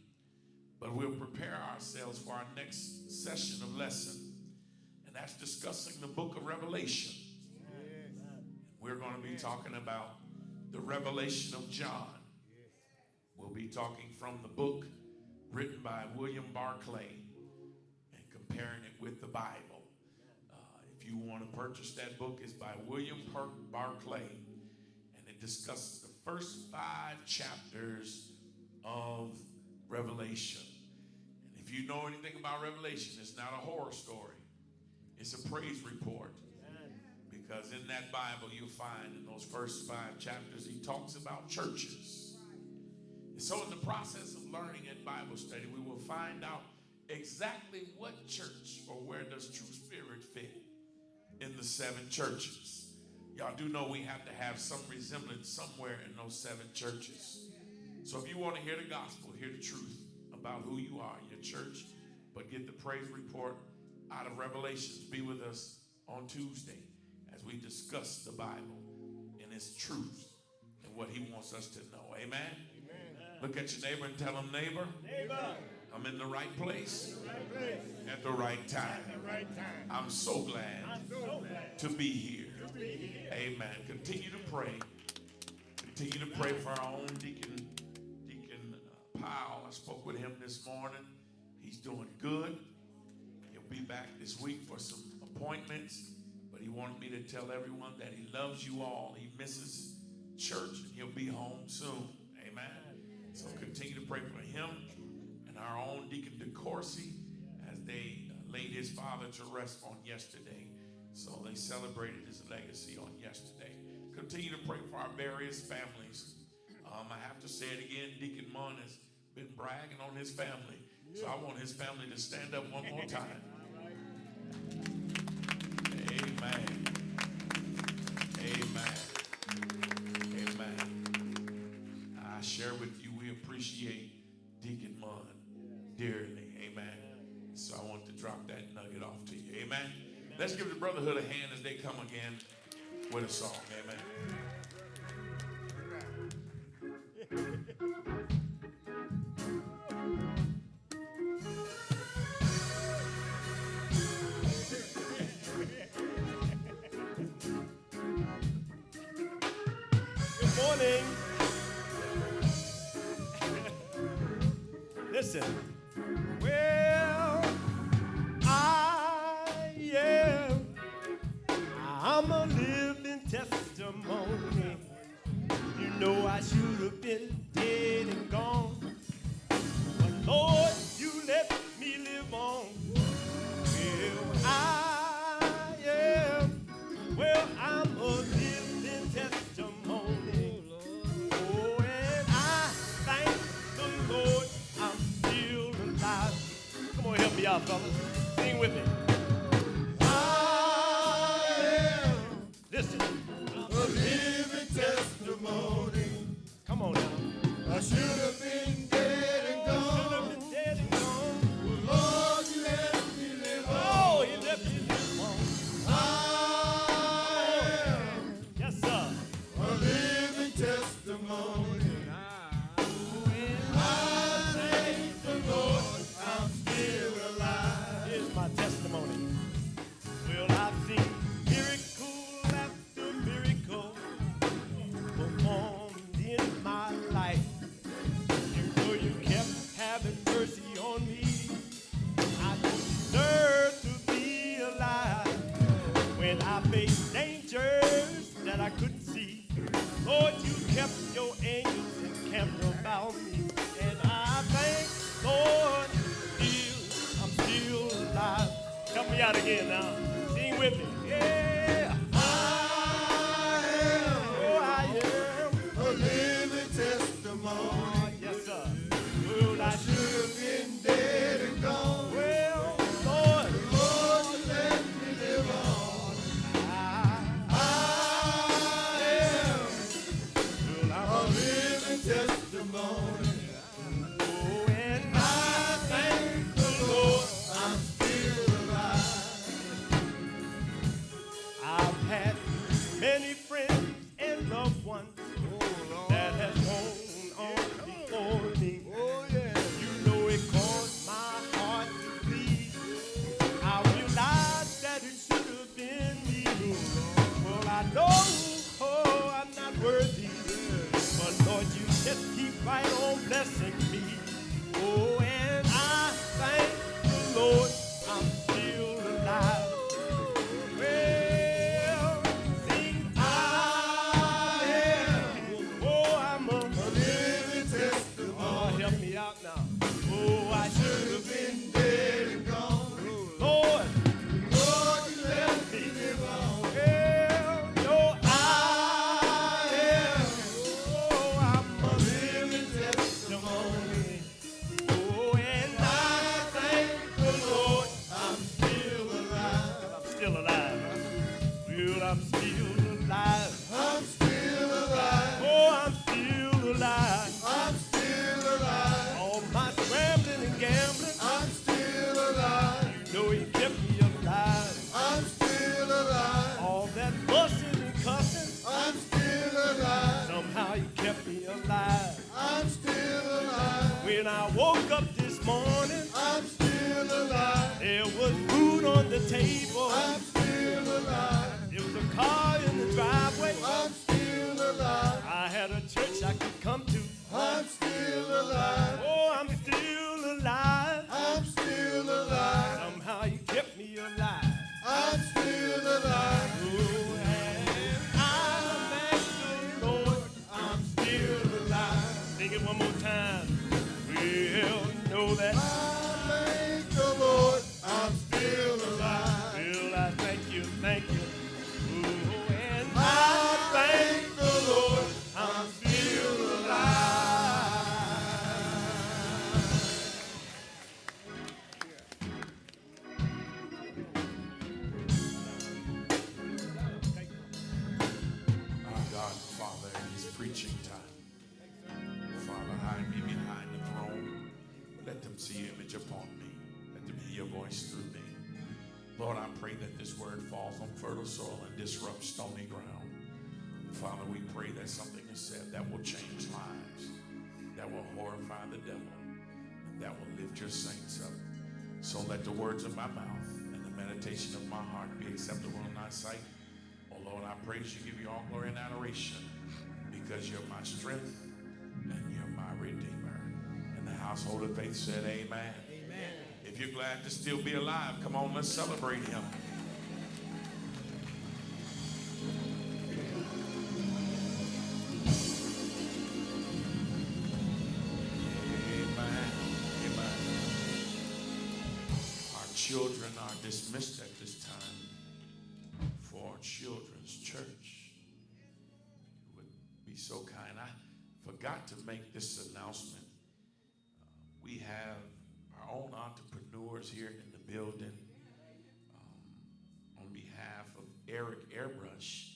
but we'll prepare ourselves for our next session of lessons that's discussing the book of Revelation. We're going to be talking about the revelation of John. We'll be talking from the book written by William Barclay and comparing it with the Bible. If you want to purchase that book, it's by William Barclay, and it discusses the first 5 chapters of Revelation. And if you know anything about Revelation, it's not a horror story. It's a praise report. Because in that Bible, you'll find in those first 5 chapters, he talks about churches. And so in the process of learning in Bible study, we will find out exactly what church or where does true spirit fit in the 7 churches. Y'all do know we have to have some resemblance somewhere in those 7 churches. So if you want to hear the gospel, hear the truth about who you are, your church, but get the praise report out of Revelations, be with us on Tuesday as we discuss the Bible and its truth and what he wants us to know. Amen? Look at your neighbor and tell him, neighbor, I'm in the right place at the right time. I'm so glad to be here. Amen. Continue to pray. Continue to pray for our own Deacon Powell. I spoke with him this morning. He's doing good. He'll be back this week for some appointments. But he wanted me to tell everyone that he loves you all. He misses church, and he'll be home soon. Amen. So continue to pray for him and our own Deacon DeCourcy as they laid his father to rest on yesterday. So they celebrated his legacy on yesterday. Continue to pray for our various families. I have to say it again, Deacon Munn has been bragging on his family. So I want his family to stand up one more time. Amen. Amen. Amen. I share with you, we appreciate Deacon Munn dearly. Amen. So I want to drop that nugget off to you. Amen. Let's give the brotherhood a hand as they come again with a song. Amen. Morning. Listen. Well, I'm a living testimony. You know I should have been dead and gone. But Lord, you let me live on. Well, I'm a living testimony. Oh, and I thank the Lord I'm still alive. Come on, help me out, fellas. Sing with me. Listen. A living testimony. Come on now. I should have been dead and gone. Well, Lord, you let me live on. Oh, you let me live on. Yes, sir. A living testimony. I thank the Lord I'm still alive. Here's my testimony. Well, I've seen miracle after miracle performed in my life. You know you kept having mercy on me. I deserve to be alive. When I faced dangers that I couldn't see, Lord, you kept your angels encamped about me. And I thank Lord, I'm still alive. Help me out again now. Sing with me. Yeah. I am a living testimony. Yes, sir. Well, I should have been dead and gone. Well, Lord, you let me live on. I'm a living testimony. Oh, and I thank the Lord I'm still alive. just keep right on blessing me. Oh, and I thank the Lord I'm still alive. Well, sing I am. Oh, I'm a living testimony. Oh, help me out now. Oh, I should have been dead and gone. Lord, Lord, you left me live on. Well, no, I am. Oh, I'm a living testimony. Oh, and I thank the Lord I'm still alive. I'm still alive. Huh? Well, I'm still alive. I'm still alive. Oh, I'm still alive. I'm still alive. All my scrambling and gambling, I'm still alive. You know he kept me alive. I'm still alive. All that fussing and cussing, I'm still alive. Somehow he kept me alive. I'm still alive. When I woke up this morning, I'm still alive. There was food on the table. I'm still alive. There was a car in the driveway. I'm still alive. I had a church I could come to. I'm still alive. Oh, I'm still alive. I'm still alive. Somehow you kept me alive. I'm still alive. Oh, and I thank the Lord I'm still alive. Sing it one more time. Well, know that I thank the Lord I'm still alive. Well, I thank you, thank you. Oh, and I thank the Lord I'm still alive. Our God, Father, it is preaching time. Father, hide me behind the throne. Let them see your image upon me. Let them hear your voice through me. Lord, I pray that this word falls on fertile soil and disrupts stony ground. Father, we pray that something is said that will change lives, that will horrify the devil, and that will lift your saints up. So let the words of my mouth and the meditation of my heart be acceptable in thy sight. Oh Lord, I praise you, give you all glory and adoration, because you're my strength and you're my redeemer. And the household of faith said amen. Amen. If you're glad to still be alive, come on, let's celebrate him. Amen. Amen. Our children are dismissed at this time for Children's Church. Would be so kind. I forgot to make this announcement. We have our own entrepreneurs here in the building. On behalf of Eric Airbrush,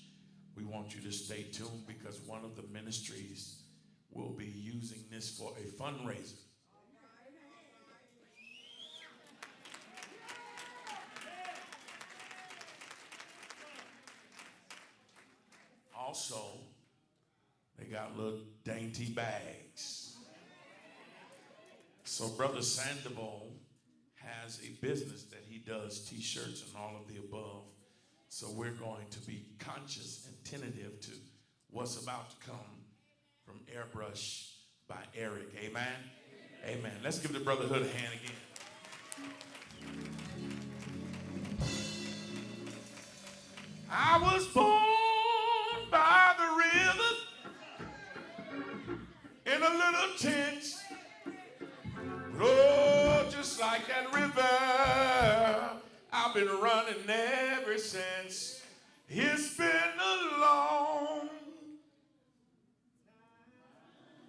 we want you to stay tuned because one of the ministries will be using this for a fundraiser. Also, they got little dainty bags. So Brother Sandoval has a business that he does t-shirts and all of the above. So we're going to be conscious and tentative to what's about to come from Airbrush by Eric. Amen? Amen. Let's give the Brotherhood a hand again. I was born by the river in a little tent. Oh, just like that river, I've been running ever since. It's been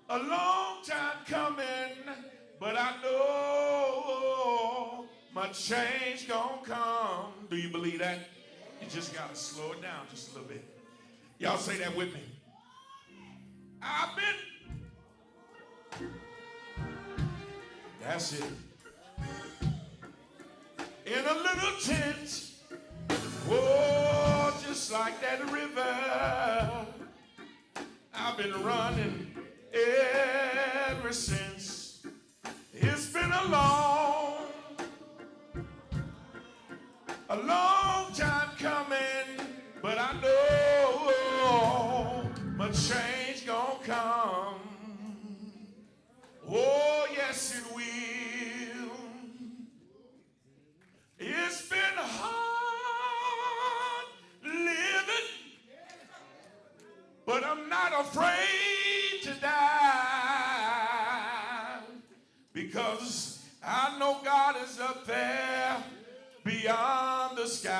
a long time coming, but I know my change gonna come. Do you believe that? You just gotta slow it down just a little bit. Y'all say that with me. I've been. That's it. In a little tent. Oh, just like that river. I've been running ever since. It's been a long time coming, but I know my change gonna come. Oh, yes, it will. It's been hard living, but I'm not afraid to die because I know God is up there beyond the sky.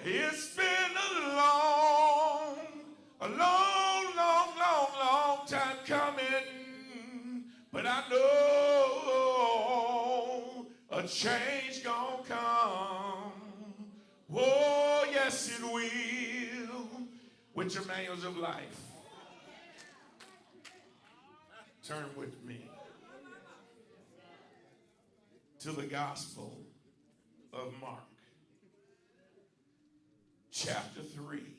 It's been a long time coming, but I know a change gonna come. Oh, yes, it will. With your manuals of life, turn with me to the Gospel of Mark, chapter 3.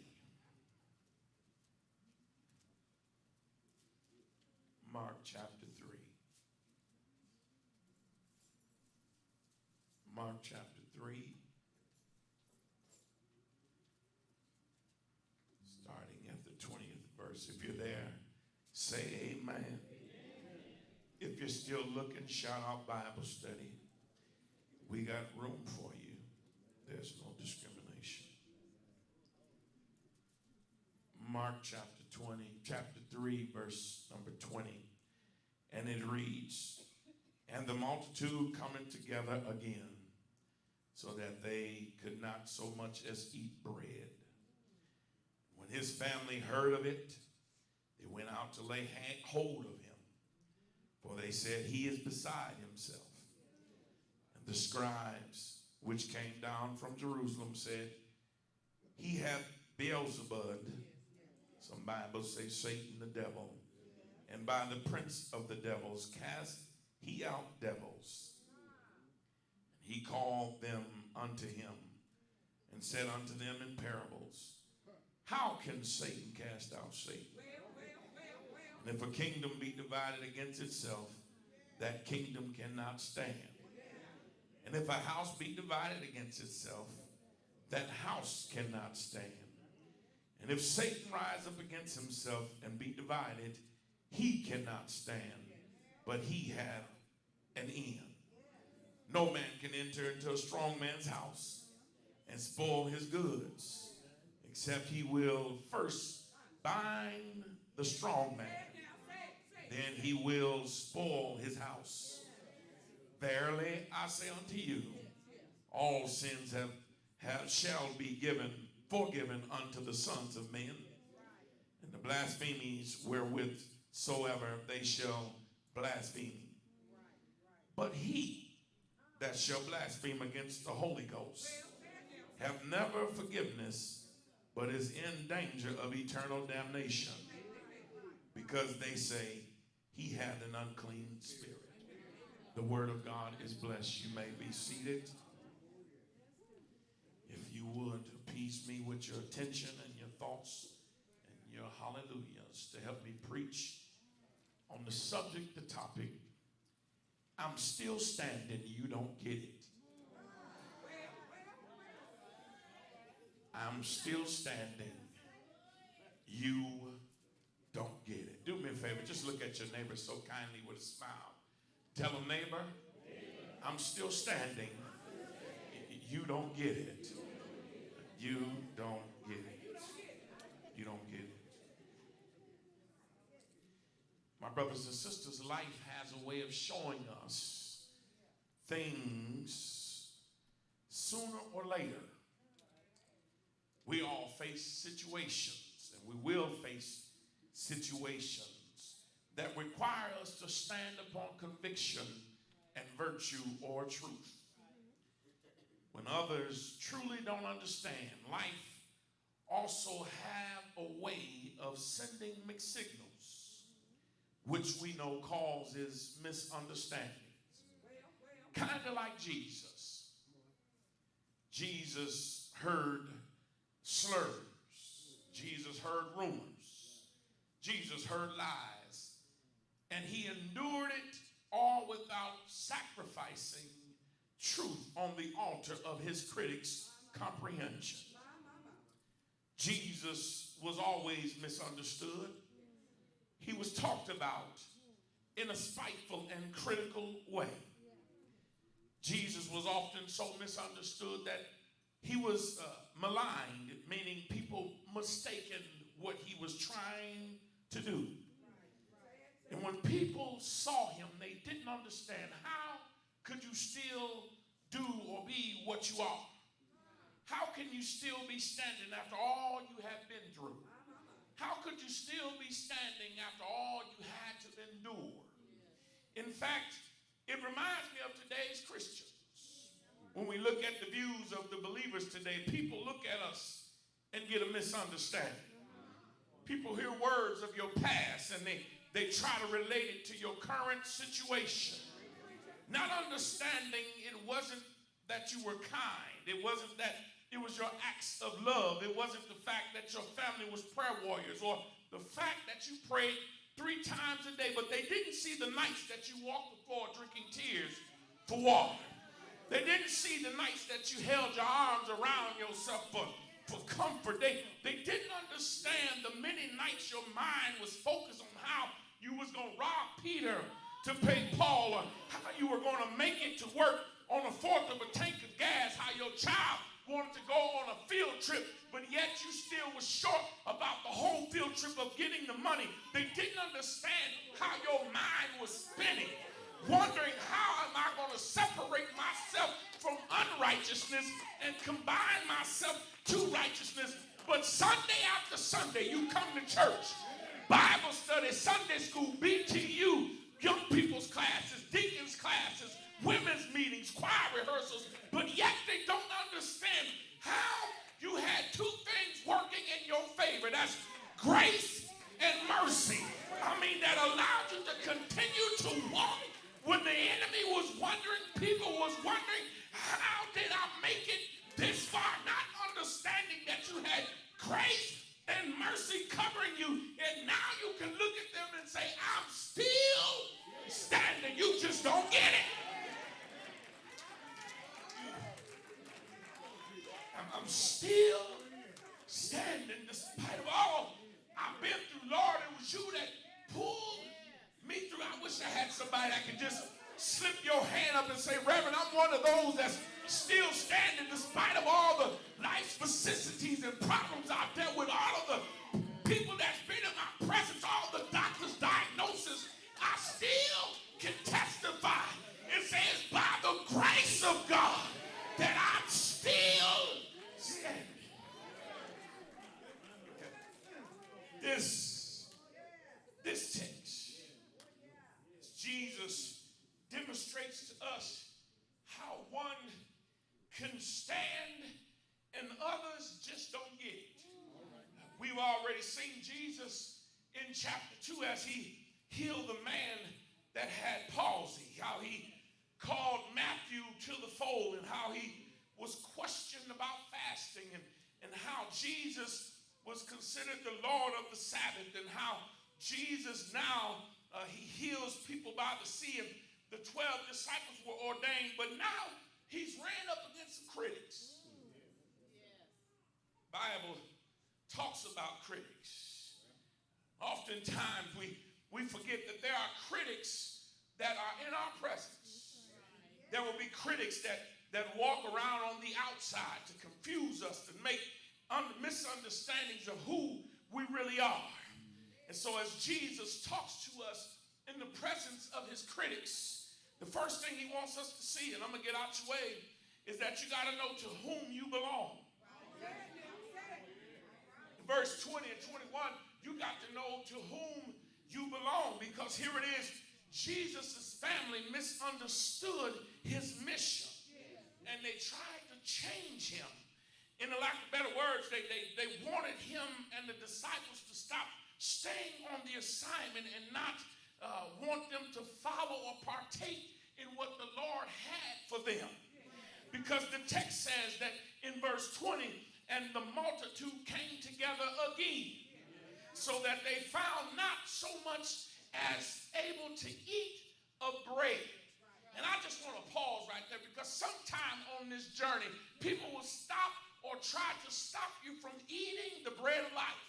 Mark chapter 3. Mark chapter 3. Starting at the 20th verse. If you're there, say amen. If you're still looking, shout out Bible study. We got room for you. There's no discrimination. Mark chapter 3, verse number 20. And it reads, and the multitude coming together again, so that they could not so much as eat bread. When his family heard of it, they went out to lay hold of him, for they said, he is beside himself. And the scribes which came down from Jerusalem said, he hath Beelzebub. Some Bibles say Satan the devil. And by the prince of the devils cast he out devils. And he called them unto him and said unto them in parables, how can Satan cast out Satan? And if a kingdom be divided against itself, that kingdom cannot stand. And if a house be divided against itself, that house cannot stand. And if Satan rise up against himself and be divided, he cannot stand, but he hath an end. No man can enter into a strong man's house and spoil his goods, except he will first bind the strong man. Then he will spoil his house. Verily I say unto you, all sins shall be forgiven unto the sons of men, and the blasphemies wherewith soever they shall blaspheme. But he that shall blaspheme against the Holy Ghost have never forgiveness, but is in danger of eternal damnation, because they say he hath an unclean spirit. The word of God is blessed. You may be seated. If you would, appease me with your attention and your thoughts and your hallelujahs to help me preach on the subject, the topic, I'm still standing, you don't get it. I'm still standing, you don't get it. Do me a favor, just look at your neighbor so kindly with a smile. Tell them, neighbor, I'm still standing, you don't get it. You don't get it. You don't get it. My brothers and sisters, life has a way of showing us things sooner or later. We all face situations, and we will face situations that require us to stand upon conviction and virtue or truth. When others truly don't understand, life also have a way of sending mixed signals, which we know causes misunderstandings. Kind of like Jesus. Jesus heard slurs. Jesus heard rumors. Jesus heard lies. And he endured it all without sacrificing truth on the altar of his critics' comprehension. Jesus was always misunderstood. he was talked about in a spiteful and critical way. Jesus was often so misunderstood that he was maligned, meaning people mistaken what he was trying to do. And when people saw him, they didn't understand, how could you still do or be what you are? How can you still be standing after all you have been through? How could you still be standing after all you had to endure? In fact, it reminds me of today's Christians. When we look at the views of the believers today, people look at us and get a misunderstanding. People hear words of your past and they try to relate it to your current situation. Not understanding it wasn't that you were kind. It wasn't that it was your acts of love. It wasn't the fact that your family was prayer warriors or the fact that you prayed 3 times a day, but they didn't see the nights that you walked the floor drinking tears for water. They didn't see the nights that you held your arms around yourself for comfort. They didn't understand the many nights your mind was focused on how you was going to rob Peter to pay Paul, or how you were going to make it to work on a fourth of a tank of gas, how your child wanted to go on a field trip, but yet you still was short about the whole field trip of getting the money. They didn't understand how your mind was spinning, wondering how am I going to separate myself from unrighteousness and combine myself to righteousness. But Sunday after Sunday, you come to church, Bible study, Sunday school, BTU, young people's classes, deacons' classes, women's meetings, choir rehearsals, but yet they don't understand how you had 2 things working in your favor. That's grace and mercy. I mean, that allowed you to continue to walk when the enemy was wondering, people was wondering, how did I make it this far? Not understanding that you had grace and mercy covering you, and now you can look at them and say, I'm still standing. You just don't get it. I'm still standing despite of all I've been through. Lord, it was you that pulled me through. I wish I had somebody that could just slip your hand up and say, Reverend, I'm one of those that's still standing despite of all the life's vicissitudes and problems I've dealt with, all of the people that's been in my presence, all the doctor's diagnosis. I still can testify and say it's by the grace of God that I'm still standing. This text, Jesus demonstrates to us how one can stand and others just don't get it. We've already seen Jesus in chapter 2 as he healed the man that had palsy, how he called Matthew to the fold, and how he was questioned about fasting, and how Jesus was considered the Lord of the Sabbath, and how Jesus now he heals people by the sea, and the 12 disciples were ordained, but now he's ran up against some critics. Bible talks about critics. Oftentimes we forget that there are critics that are in our presence. There will be critics that walk around on the outside to confuse us, to make misunderstandings of who we really are. And so as Jesus talks to us in the presence of his critics, the first thing he wants us to see, and I'm going to get out your way, is that you got to know to whom you belong. In verse 20 and 21, you got to know to whom you belong, because here it is, Jesus' family misunderstood his mission, and they tried to change him. In a lack of better words, they wanted him and the disciples to stop staying on the assignment and not want them to follow or partake in what the Lord had for them. Because the text says that in verse 20, and the multitude came together again, so that they found not so much as able to eat of bread. And I just want to pause right there, because sometime on this journey, people will stop or try to stop you from eating the bread of life.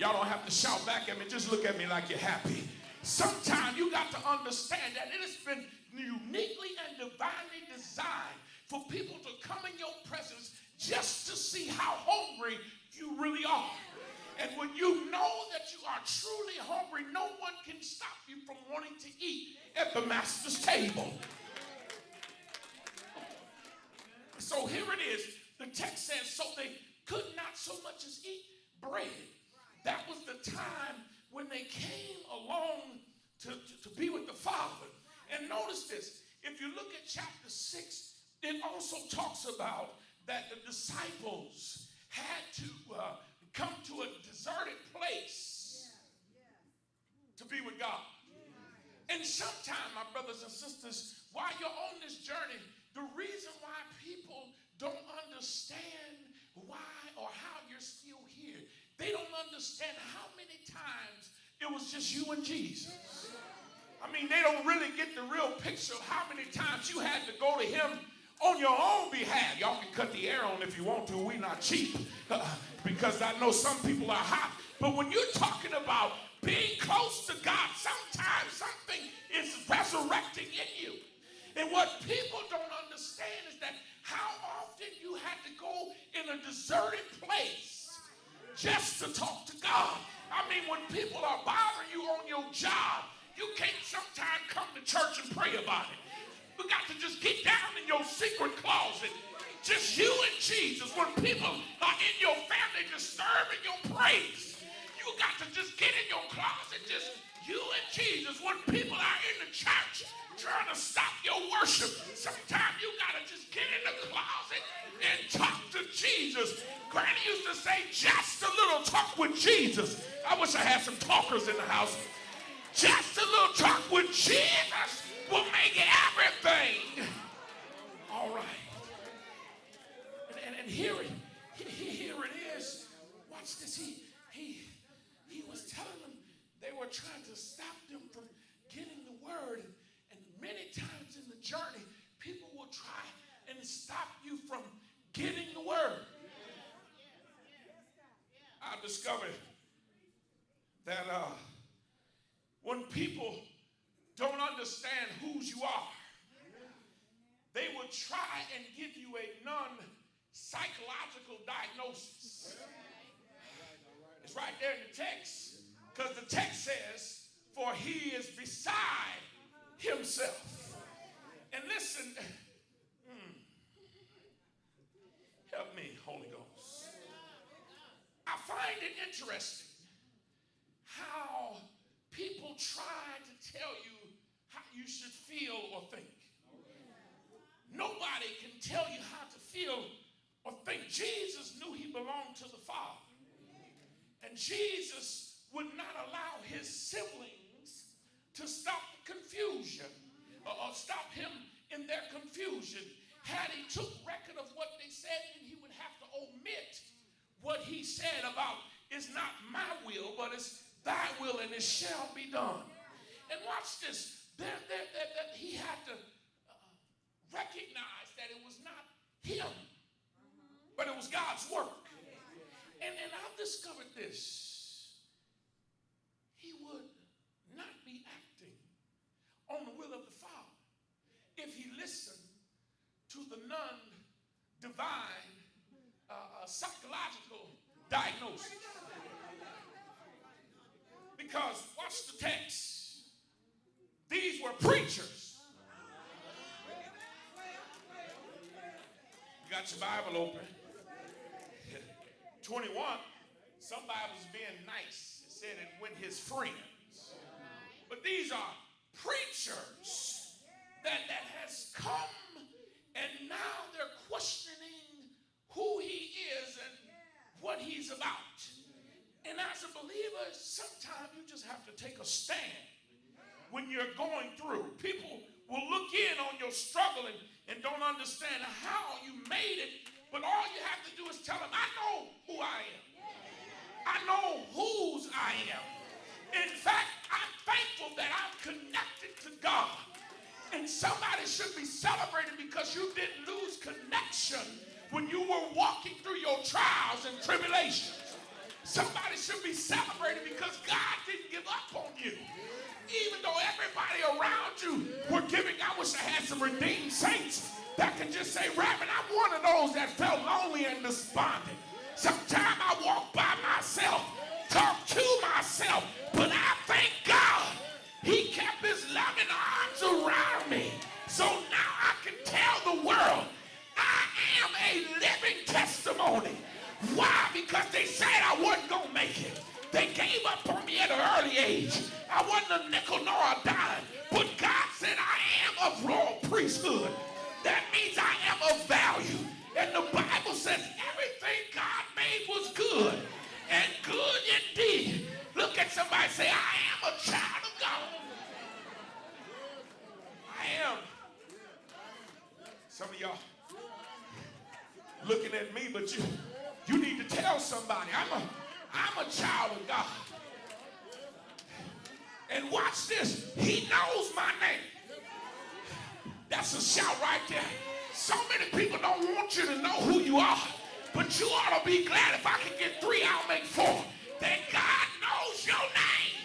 Y'all don't have to shout back at me. Just look at me like you're happy. Sometimes you got to understand that it has been uniquely and divinely designed for people to come in your presence just to see how hungry you really are. And when you know that you are truly hungry, no one can stop you from wanting to eat at the master's table. So here it is. The text says, so they could not so much as eat bread. That was the time when they came along to be with the Father. And notice this. If you look at chapter 6, it also talks about that the disciples had to come to a deserted place to be with God. And sometimes, my brothers and sisters, while you're on this journey, the reason why people don't understand why or how you're still here, they don't understand how many times it was just you and Jesus. I mean, they don't really get the real picture of how many times you had to go to him on your own behalf. Y'all can cut the air on if you want to. We're not cheap because I know some people are hot. But when you're talking about being close to God, sometimes something is resurrecting in you. And what people don't understand is that how often you had to go in a deserted place just to talk to God. I mean, when people are bothering you on your job, you can't sometimes come to church and pray about it. You got to just get down in your secret closet, just you and Jesus. When people are in your family disturbing your praise, you got to just get in your closet, just you and Jesus. When people are in the church trying to stop your worship, sometimes you got to just get in the closet and talk to Jesus. Granny used to say, just a little talk with Jesus. I wish I had some talkers in the house. Just a little talk with Jesus will make everything all right. And here it is. Watch this. He was telling them they were trying to stop them from getting the word. And many times in the journey, people will try and stop you from getting the word. I discovered that when people don't understand whose you are, they will try and give you a non-psychological diagnosis. It's right there in the text, because the text says, for he is beside himself. And listen, help me, Holy Ghost. I find it interesting how people try to tell you how you should feel or think. Nobody can tell you how to feel or think. Jesus knew he belonged to the Father. And Jesus would not allow his siblings to stop the confusion or stop him in their confusion. Had he took record of what they said, then he would have to omit what he said about, it's not my will, but it's thy will, and it shall be done. And watch this. He had to recognize that it was not him, but it was God's work. And I've discovered this. He would not be acting on the will of the Father if he listened to the non-divine psychological diagnosis. Because, watch the text. These were preachers. You got your Bible open. 21. Some Bibles being nice. It said, and when his friends. But these are preachers that has come, and now they're questioning who he is and what he's about. And as a believer, sometimes you just have to take a stand when you're going through. People will look in on your struggle and don't understand how you made it, but all you have to do is tell them, I know who I am. I know whose I am. In fact, I'm thankful that I'm connected to God. And somebody should be celebrating because you didn't lose connection when you were walking through your trials and tribulations. Somebody should be celebrating because God didn't give up on you. Even though everybody around you were giving, I wish I had some redeemed saints that can just say, Reverend, I'm one of those that felt lonely and despondent. Sometimes I walk by myself, talk to myself, but I thank God he kept his loving arms around me. So now I can tell the world I am a living testimony. Why? Because they said I wasn't going to make it. They gave up on me at an early age. I wasn't a nickel nor a dime. But God said I am of royal priesthood. That means I am of value. And the Bible says everything God made was good. And good indeed. Look at somebody and say, I am a child of God. I am. Some of y'all looking at me, but you need to tell somebody, I'm a child of God. And watch this. He knows my name. That's a shout right there. So many people don't want you to know who you are. But you ought to be glad if I can get 3, I'll make 4. That God knows your name.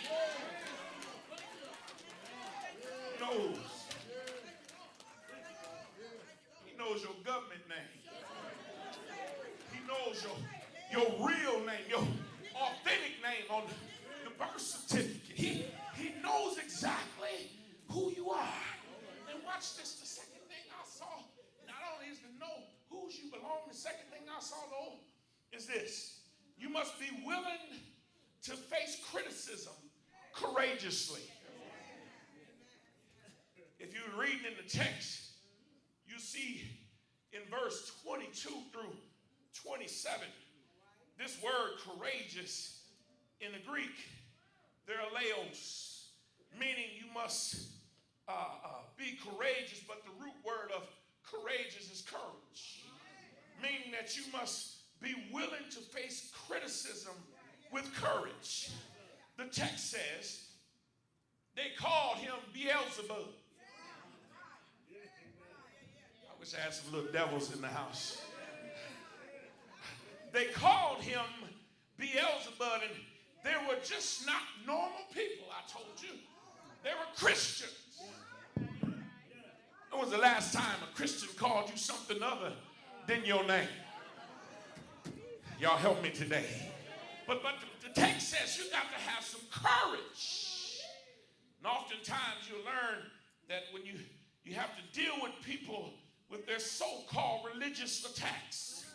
He knows. He knows your government name. He knows your real name, your authentic name on the birth certificate. He knows exactly who you are. And watch this. The second thing I saw, not only is to know whose you belong, the second thing I saw, though, is this. You must be willing to face criticism courageously. If you're reading in the text, you see in verse 22 through 27, this word courageous in the Greek, there are leos, meaning you must be courageous, but the root word of courageous is courage, meaning that you must be willing to face criticism with courage. The text says they called him Beelzebub. I wish I had some little devils in the house. They called him Beelzebub, and they were just not normal people, I told you. They were Christians. When was the last time a Christian called you something other than your name? Y'all help me today. But the text says you got to have some courage. And oftentimes you learn that when you have to deal with people with their so-called religious attacks,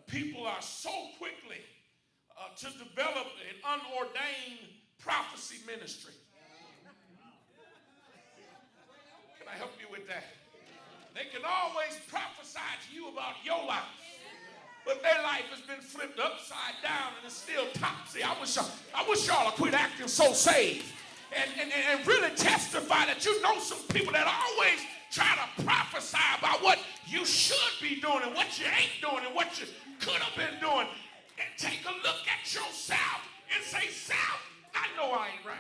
people are so quickly to develop an unordained prophecy ministry. Can I help you with that? They can always prophesy to you about your life, but their life has been flipped upside down and it's still topsy. I wish y'all would quit acting so saved and really testify that you know some people that always try to prophesy about what you should be doing and what you ain't doing and what you could have been doing. And take a look at yourself and say, self, I know I ain't right.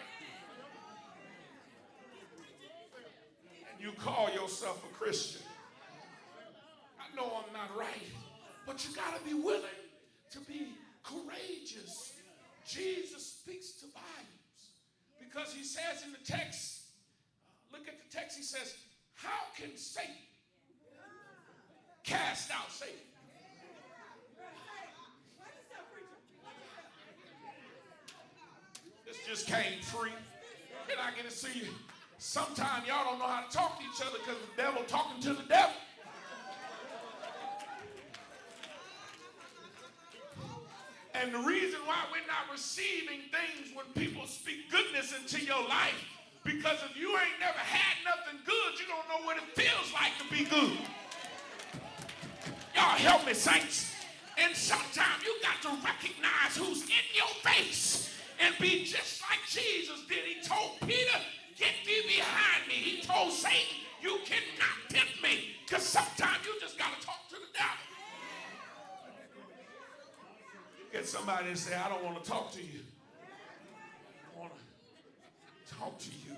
And you call yourself a Christian. I know I'm not right, but you got to be willing to be courageous. Jesus speaks to volumes because he says in the text, look at the text, he says, how can Satan cast out Satan? This just came free. Can I get to see you? Sometimes y'all don't know how to talk to each other because the devil talking to the devil. And the reason why we're not receiving things when people speak goodness into your life, because if you ain't never had nothing good, you don't know what it feels like to be good. Y'all help me, saints. And sometimes you got to recognize who's in your face and be just like Jesus did. He told Peter, get thee behind me. He told Satan, you cannot tempt me. Because sometimes you just got to talk to the devil. Get somebody and say, I don't want to talk to you. I want to talk to you.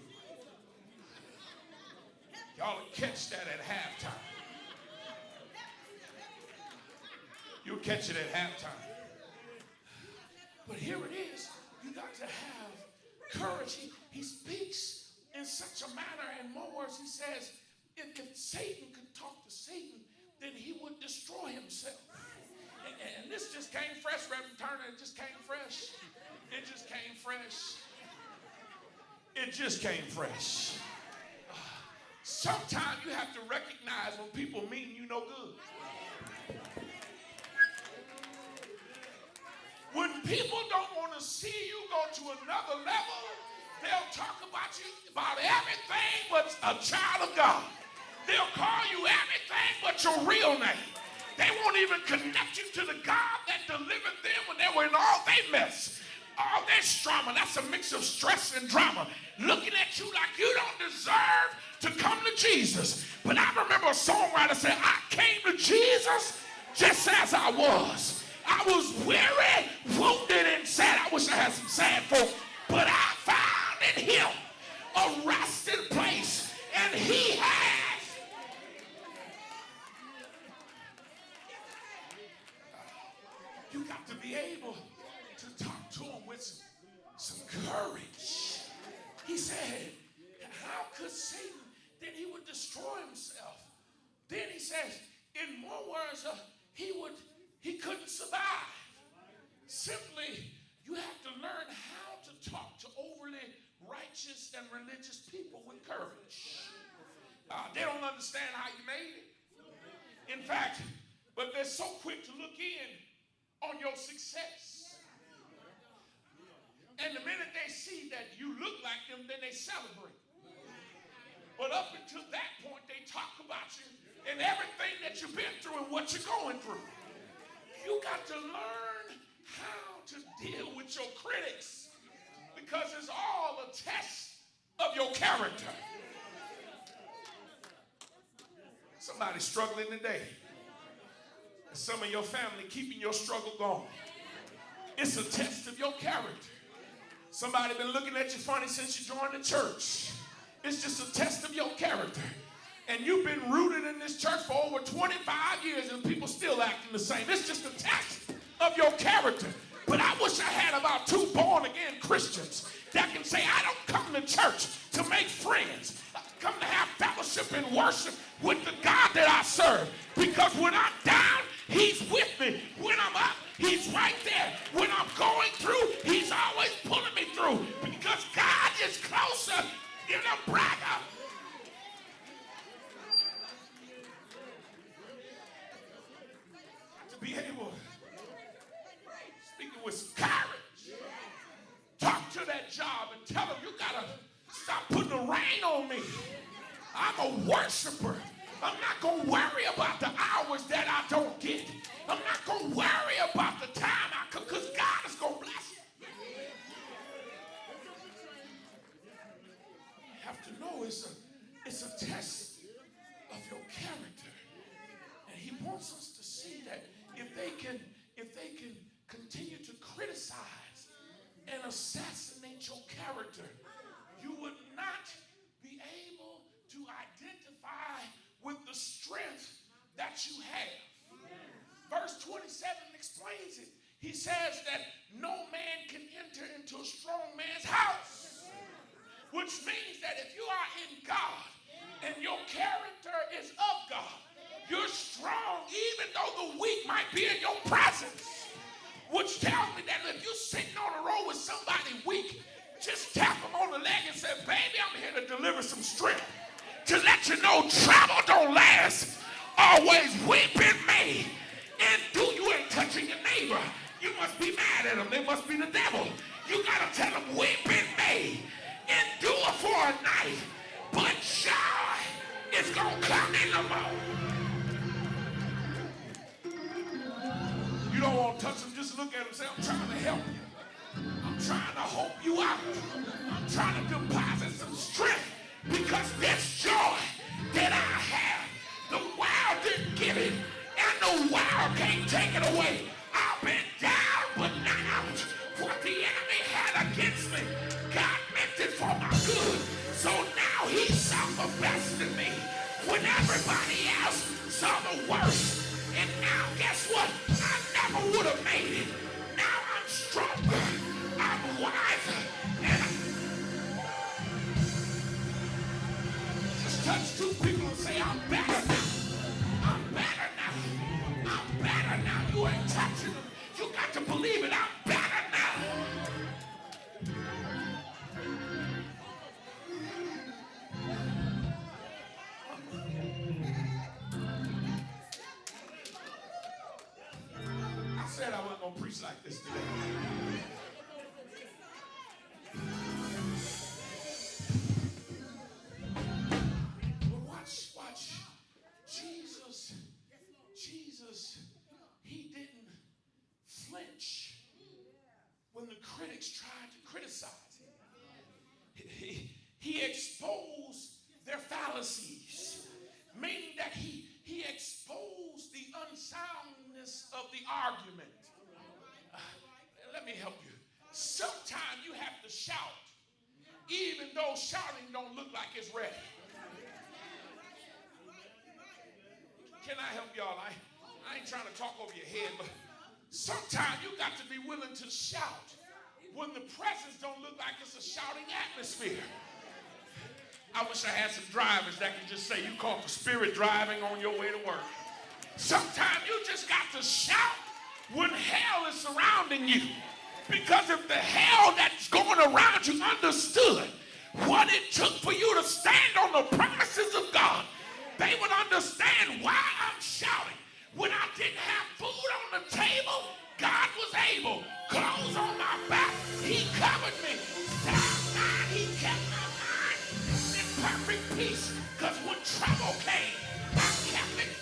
Y'all will catch that at halftime. You'll catch it at halftime. But here it is. You got to have courage. He speaks in such a manner, in more words, he says, if Satan could talk to Satan, then he would destroy himself. And this just came fresh, Reverend Turner. It just came fresh. It just came fresh. It just came fresh. Sometimes you have to recognize when people mean you no good. When people don't want to see you go to another level, they'll talk about you about everything but a child of God. They'll call you everything but your real name. They won't even connect you to the God that delivered them when they were in all their mess. All their trauma. That's a mix of stress and drama. Looking at you like you don't deserve to come to Jesus. But I remember a songwriter said, I came to Jesus just as I was. I was weary, wounded, and sad. I wish I had some sad folk. But I found in him a resting place. And he has. You got to be able to talk to him with some courage. He said, how could Satan? Then he would destroy himself. Then he says, in more words, he couldn't survive. Simply, you have to learn how to talk to overly righteous and religious people with courage. They don't understand how you made it. In fact, but they're so quick to look in on your success. And the minute they see that you look like them, then they celebrate. But up until that point, they talk about you and everything that you've been through and what you're going through. You got to learn how to deal with your critics because it's all a test of your character. Somebody's struggling today. Some of your family keeping your struggle going. It's a test of your character. Somebody been looking at you funny since you joined the church. It's just a test of your character. And you've been rooted in this church for over 25 years and people still acting the same. It's just a test of your character. But I wish I had about 2 born-again Christians that can say, I don't come to church to make friends. I come to have fellowship and worship with the God that I serve. Because when I'm down, he's with me. When I'm up, he's right there. When I'm going through, he's always pulling me through. Because God is closer than a brother. To be able, speaking with courage, talk to that job and tell them, you gotta stop putting the rain on me. I'm a worshiper. I'm not going to worry about the hours that I don't get. I'm not going to worry about the time I come because God is going to bless me. You have to know it's a test of your character. And he wants us to see that if they can continue to criticize and assassinate your character, you would not be able to identify with the strength that you have. Verse 27 explains it. He says that no man can enter into a strong man's house, which means that if you are in God and your character is of God, you're strong even though the weak might be in your presence, which tells me that if you're sitting on the road with somebody weak, just tap them on the leg and say, baby, I'm here to deliver some strength. To let you know trouble don't last. Always weeping may. And you ain't touching your neighbor. You must be mad at them. They must be the devil. You got to tell them weeping may. Endure for a night. But joy is going to come in the morning. You don't want to touch them. Just look at them and say, I'm trying to help you. I'm trying to hope you out. I'm trying to deposit some strength. Because this joy that I have, the world didn't give it, and the world can't take it away. I've been down, but not out. What the enemy had against me, God meant it for my good. So now he saw the best in me when everybody else saw the worst. And now guess what? I never would have made it. Now I'm stronger. Say, I'm better now. I'm better now. I'm better now. You ain't touching them. You got to believe it. I'm better now. I said I wasn't going to preach like this today. Watch. Jesus, he didn't flinch when the critics tried to criticize him. He exposed their fallacies, meaning that he exposed the unsoundness of the argument. Let me help you. Sometimes you have to shout, even though shouting don't look like it's ready. Can I help y'all? I ain't trying to talk over your head, but sometimes you got to be willing to shout when the presence don't look like it's a shouting atmosphere. I wish I had some drivers that could just say you caught the Spirit driving on your way to work. Sometimes you just got to shout when hell is surrounding you. Because if the hell that's going around you understood what it took for you to stand on the promises of God, they would understand why I'm shouting. When I didn't have food on the table, God was able. Clothes on my back, he covered me. Sound mind, he kept my mind in perfect peace. Because when trouble came, I kept it.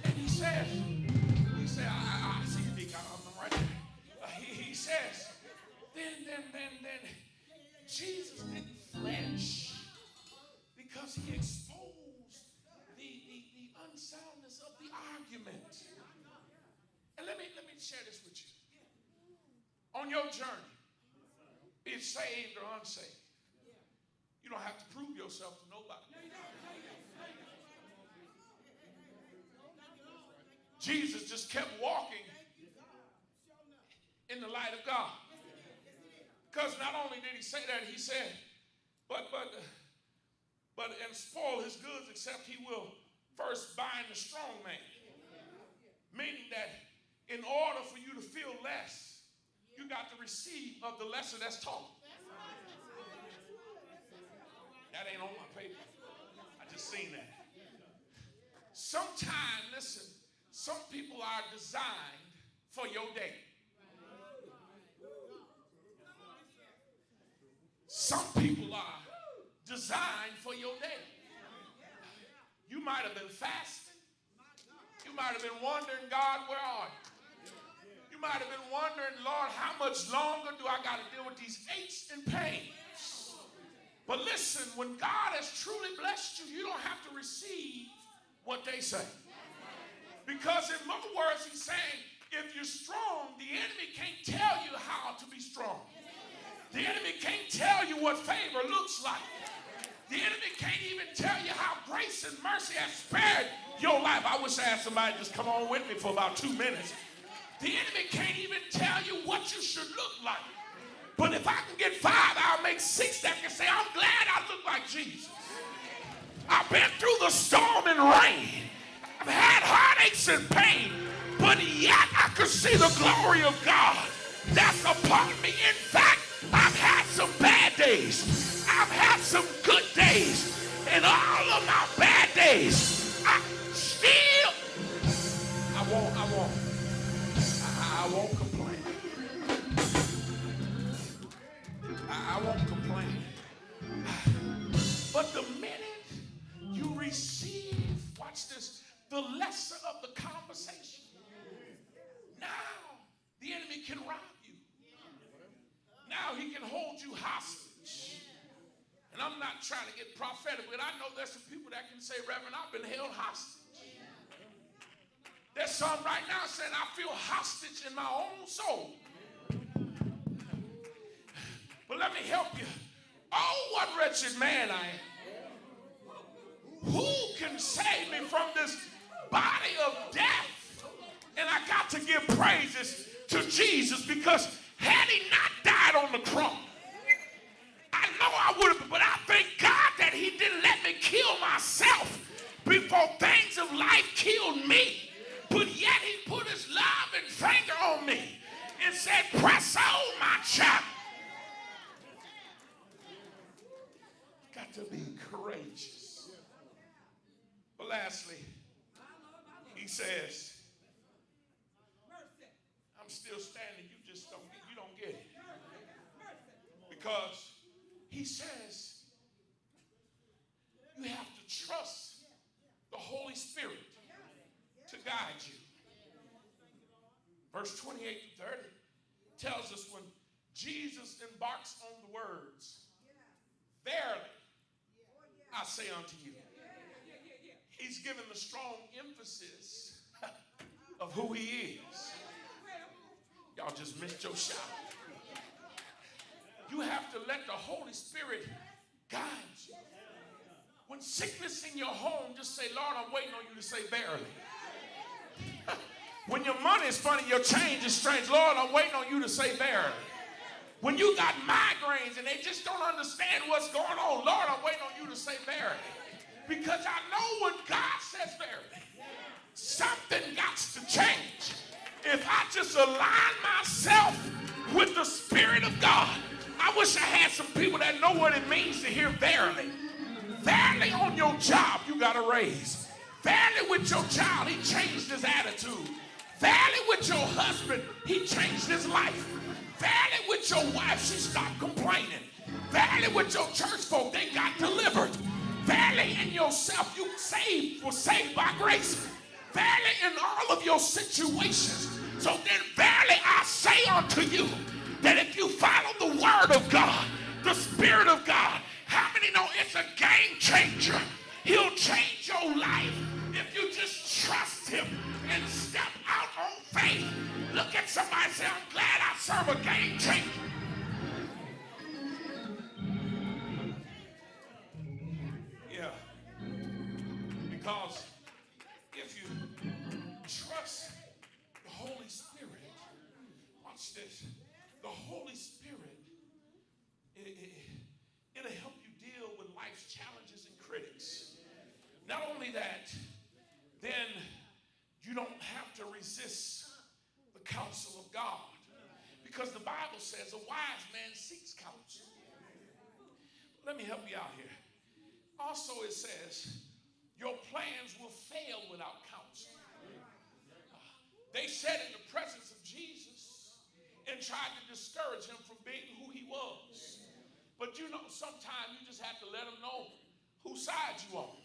And he said, I see you, Deacon, I'm right there. He says, then Jesus didn't flinch because he exposed the unsoundness of the argument. And let me share this with you. On your journey, be it saved or unsaved, you don't have to prove yourself to nobody. Jesus just kept walking in the light of God. Because not only did he say that, he said, but and spoil his goods, except he will first bind the strong man. Meaning that in order for you to feel less, you got to receive of the lesser that's taught. That ain't on my paper. I just seen that. Sometimes, listen, some people are designed for your day. Some people are designed for your day. You might have been fasting. You might have been wondering, God, where are you? You might have been wondering, Lord, how much longer do I got to deal with these aches and pains? But listen, when God has truly blessed you, you don't have to receive what they say. Because in other words, he's saying, if you're strong, the enemy can't tell you how to be strong. The enemy can't tell you what favor looks like. The enemy can't even tell you how grace and mercy has spared your life. I wish I had somebody just come on with me for about 2 minutes. The enemy can't even tell you what you should look like. But if I can get 5, I'll make 6 that can say, I'm glad I look like Jesus. I've been through the storm and rain. I've had heartaches and pain. But yet I could see the glory of God that's upon me. In fact, I've had some bad days. I've had some good days. And all of my bad days, I won't complain. I won't complain. But the minute you receive, watch this, the lesser of the conversation, now the enemy can rob you. Now he can hold you hostage. And I'm not trying to get prophetic, but I know there's some people that can say, Reverend, I've been held hostage. There's some right now saying, I feel hostage in my own soul. But let me help you. Oh, what wretched man I am. Who can save me from this body of death? And I got to give this to Jesus, because had he not died on the cross, I know I would have, but I thank God that he didn't let me kill myself before things of life killed me. But yet he put his loving finger on me and said, press on, my child. Got to be courageous. But lastly, he says, I'm still standing, you just don't get it. Because he says, you have to trust the Holy Spirit to guide you. Verse 28 to 30 tells us when Jesus embarks on the words, verily, I say unto you. He's given the strong emphasis of who he is. Y'all just missed your shot. You have to let the Holy Spirit guide you. When sickness in your home, just say, Lord, I'm waiting on you to say verily. When your money is funny, your change is strange, Lord, I'm waiting on you to say verily. When you got migraines and they just don't understand what's going on, Lord, I'm waiting on you to say verily. Because I know when God says verily, something got to change. If I just align myself with the Spirit of God, I wish I had some people that know what it means to hear verily. Verily on your job, you got a raise. Verily with your child, he changed his attitude. Verily with your husband, he changed his life. Verily with your wife, she stopped complaining. Verily with your church folk, they got delivered. Verily in yourself, you were saved by grace. Verily in all of your situations. So then verily I say unto you, that if you follow the word of God, the Spirit of God, how many know it's a game changer? He'll change your life if you just trust him and step out on faith. Look at somebody and say, I'm glad I serve a game changer. Yeah. Because if you trust the Holy Spirit, watch this. The Holy Spirit, it'll help you deal with life's challenges and critics. Not only that, then you don't have to resist the counsel of God. Because the Bible says a wise man seeks counsel. Let me help you out here. Also it says your plans will fail without counsel. They said in the presence of Jesus and tried to discourage him from being who he was. But you know, sometimes you just have to let him know whose side you on.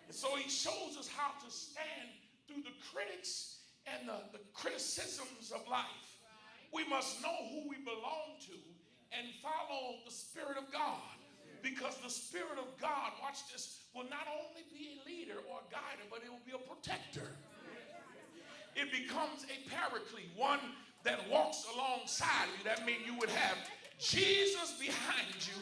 And so he shows us how to stand through the critics and the criticisms of life. We must know who we belong to and follow the Spirit of God. Because the Spirit of God, watch this, will not only be a leader or a guider, but it will be a protector. It becomes a paraclete, one that walks alongside you. That means you would have Jesus behind you,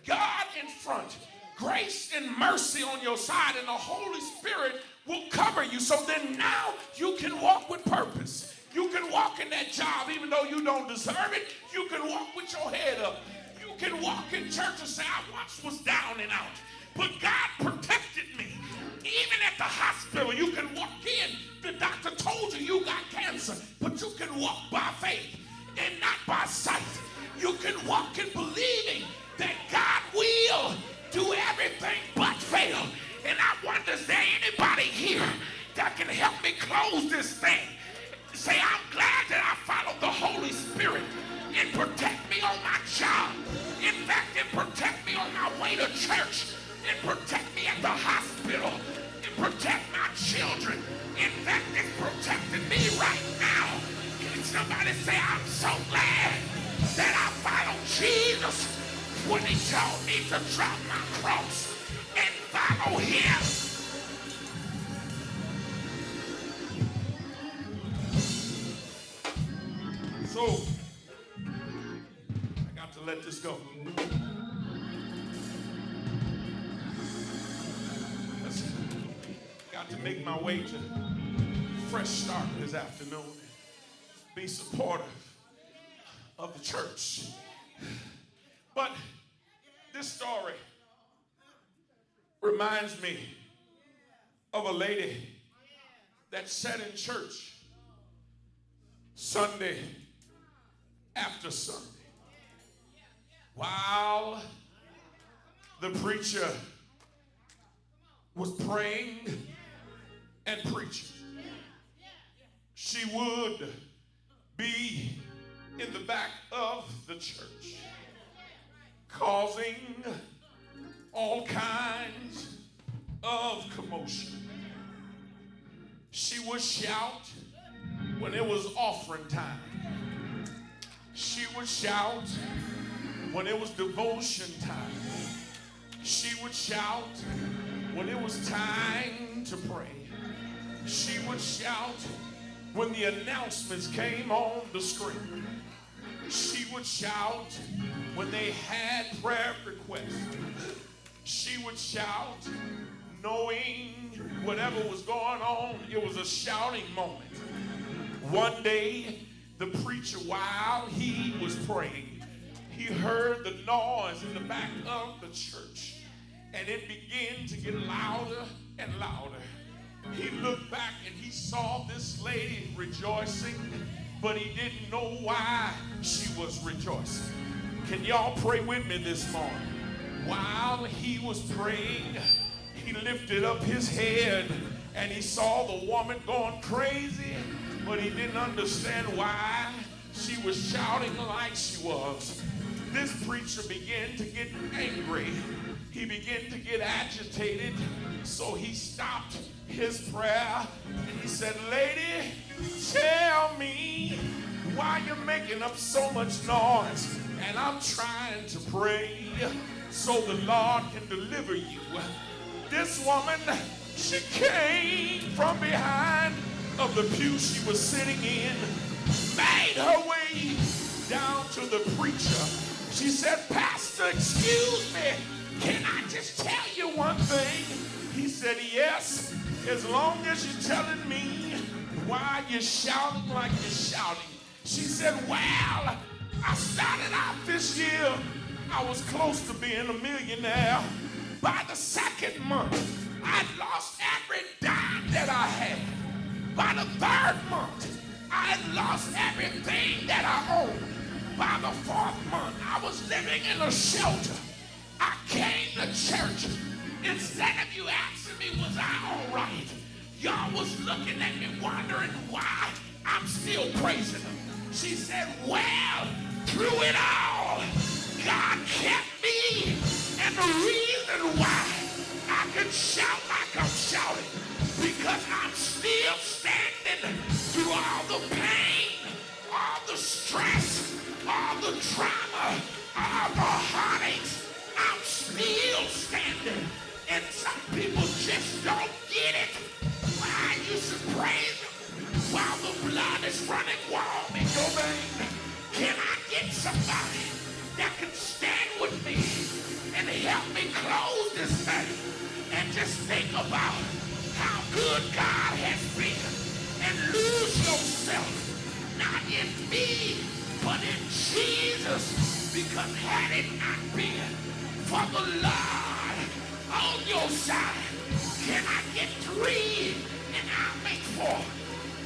God in front, grace and mercy on your side, and the Holy Spirit will cover you. So then now you can walk with purpose. You can walk in that job even though you don't deserve it. You can walk with your head up. You can walk in church and say, I once was down and out, but God protected me. Even at the hospital, you can walk in. The doctor told you you got cancer, but you can walk by faith and not by sight. You can walk in believing that God will do everything but fail. And I wonder, is there anybody here that can help me close this thing? Say, I'm glad that I followed the Holy Spirit and protect me on my job. In fact, it protect me on my way to church. It protect me at the hospital. It protect my children. In fact, it's protecting me right now. Can somebody say, I'm so glad that I followed Jesus when he told me to drop my cross and follow him. So, I got to let this go. Got to make my way to Fresh Start this afternoon. be supportive of the church. But this story reminds me of a lady that sat in church Sunday after Sunday while the preacher was praying and preaching. She would be in the back of the church causing all kinds of commotion. She would shout when it was offering time. She would shout when it was devotion time. She would shout when it was time to pray. She would shout when the announcements came on the screen. She would shout when they had prayer requests. She would shout knowing whatever was going on, it was a shouting moment. One day, the preacher, while he was praying, he heard the noise in the back of the church, and it began to get louder and louder. He looked back and he saw this lady rejoicing, but he didn't know why she was rejoicing. Can y'all pray with me this morning? While he was praying, he lifted up his head and he saw the woman going crazy, but he didn't understand why she was shouting like she was. This preacher began to get angry. He began to get agitated, so he stopped his prayer and he said, "Lady, tell me why you're making up so much noise, and I'm trying to pray so the Lord can deliver you." This woman, she came from behind of the pew she was sitting in, made her way down to the preacher. She said, "Pastor, excuse me, can I just tell you one thing?" He said, "Yes, as long as you're telling me why you're shouting like you're shouting." She said, "Well, I started out this year, I was close to being a millionaire. By the second month, I'd lost every dime that I had. By the third month, I had lost everything that I owned. By the fourth month, I was living in a shelter. I came to church. Instead of you asking me, was I all right, y'all was looking at me wondering why I'm still praising him." She said, "Well, through it all, God kept me. And the reason why I can shout like I'm shouting, because I'm still standing through all the pain, all the stress, all the trauma, all the heartaches. I'm still standing." And some people just don't get it. Why you should praise him while the blood is running warm in your vein. Can I get somebody that can stand with me and help me close this thing and just think about how good God has been, and lose yourself not in me but in Jesus, because had it not been for the Lord on your side, can I get 3 and I'll make 4?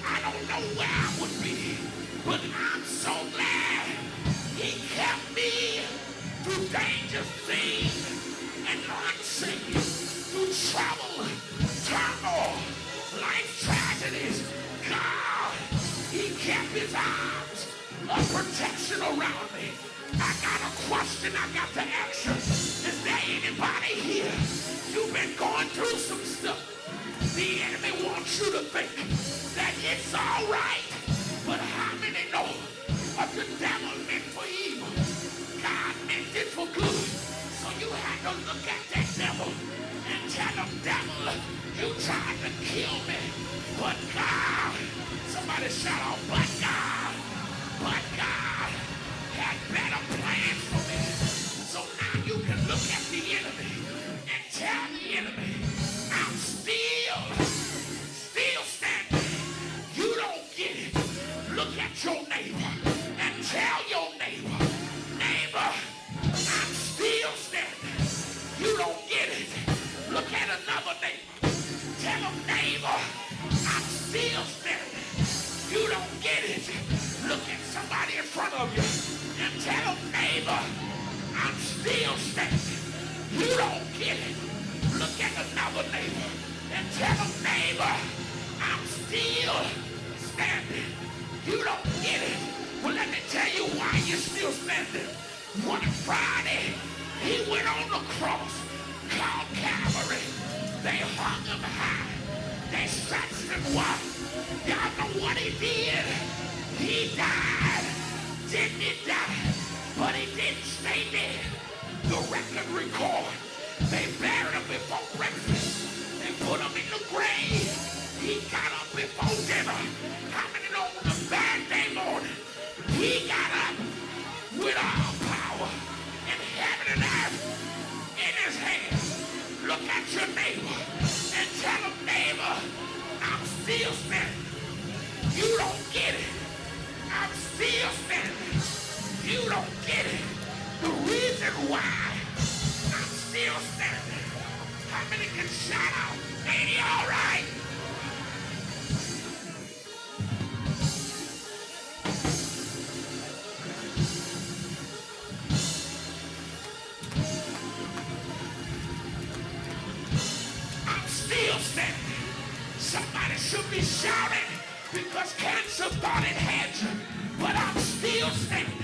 I don't know where I would be, but I'm so glad he kept me through dangerous seen and unseen, through trouble, turmoil, life tragedies. God, he kept his arms of protection around me. I got a question I got to ask you. Is there anybody here? You've been going through some stuff. The enemy wants you to think that it's all right. But how many know what the devil meant for evil, God meant it for good? So you had to look at that devil and tell him, "Devil, you tried to kill me, but God," somebody shout out, "But God had better plans for me." So now you can look at the enemy and tell the enemy, "I'm still standing. You don't get it. Look at your Tell them, neighbor, I'm still standing. You don't get it. Well, let me tell you why you're still standing. One Friday, he went on the cross called Calvary. They hung him high. They stretched him wide. Y'all know what he did? He died. Didn't he die? But he didn't stay dead. The record record. They buried him before breakfast. They put him in the grave. He got up before dinner. How many know on the bad day morning? He got up with all power in heaven and earth in his hands. Look at your neighbor and tell him, neighbor, I'm still standing. You don't get it. I'm still standing. You don't get it. The reason why I'm still standing. How many can shout out? Ain't he all right? I'm still standing. Somebody should be shouting because cancer thought it had you. But I'm still standing.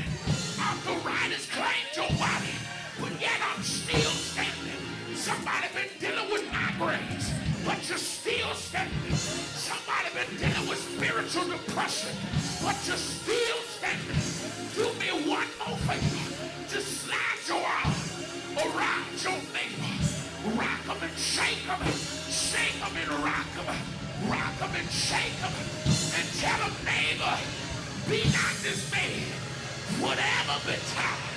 Arthritis claimed your body, but yet I'm still standing. Somebody been dealing with migraines, but you're still standing. Somebody been dealing with spiritual depression, but you're still standing. Do me one more favor. Just slide your arm around your neighbor. Rock them and shake them. Shake them and rock them. Rock them and shake them. And tell them, neighbor, be not dismayed. Whatever betide,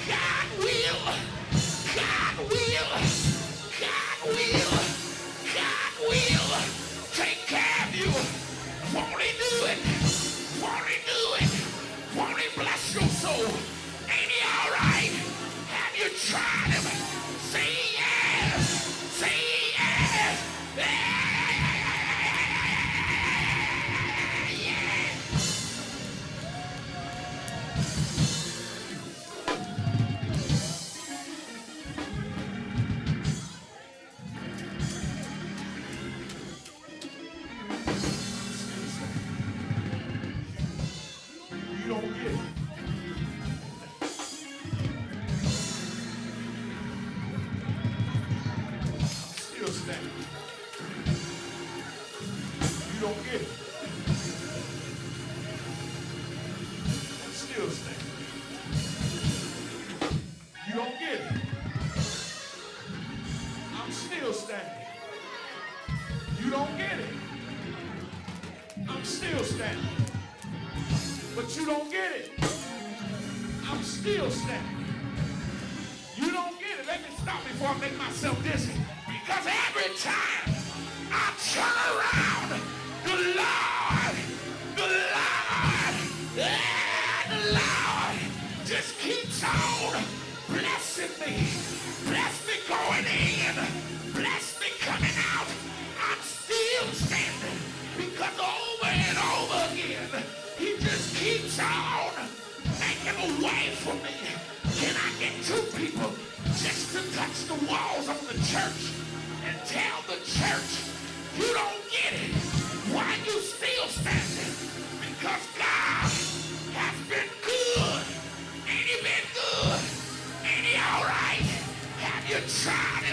God will, God will, God will, God will take care of you. Won't he do it? Won't he do it? Won't he bless your soul? Ain't he all right? Have you tried him? Say yes. Say yes. You don't get it. Still standing. You don't get it. Still standing. You don't get it. I'm still standing. You don't get it. I'm still standing. But you don't get it. I'm still standing. You don't get it. Let me stop before I make myself dizzy. Because every time I turn around, the Lord just keeps on blessing me. Bless me going in. Bless me coming out. I'm still standing. Because over and over again, he just keeps on making a way for me. Can I get two people just to touch the walls of the church and tell the church, you don't get it? Why you still standing? Because God has been good. Ain't he been good? Ain't he all right? Have you tried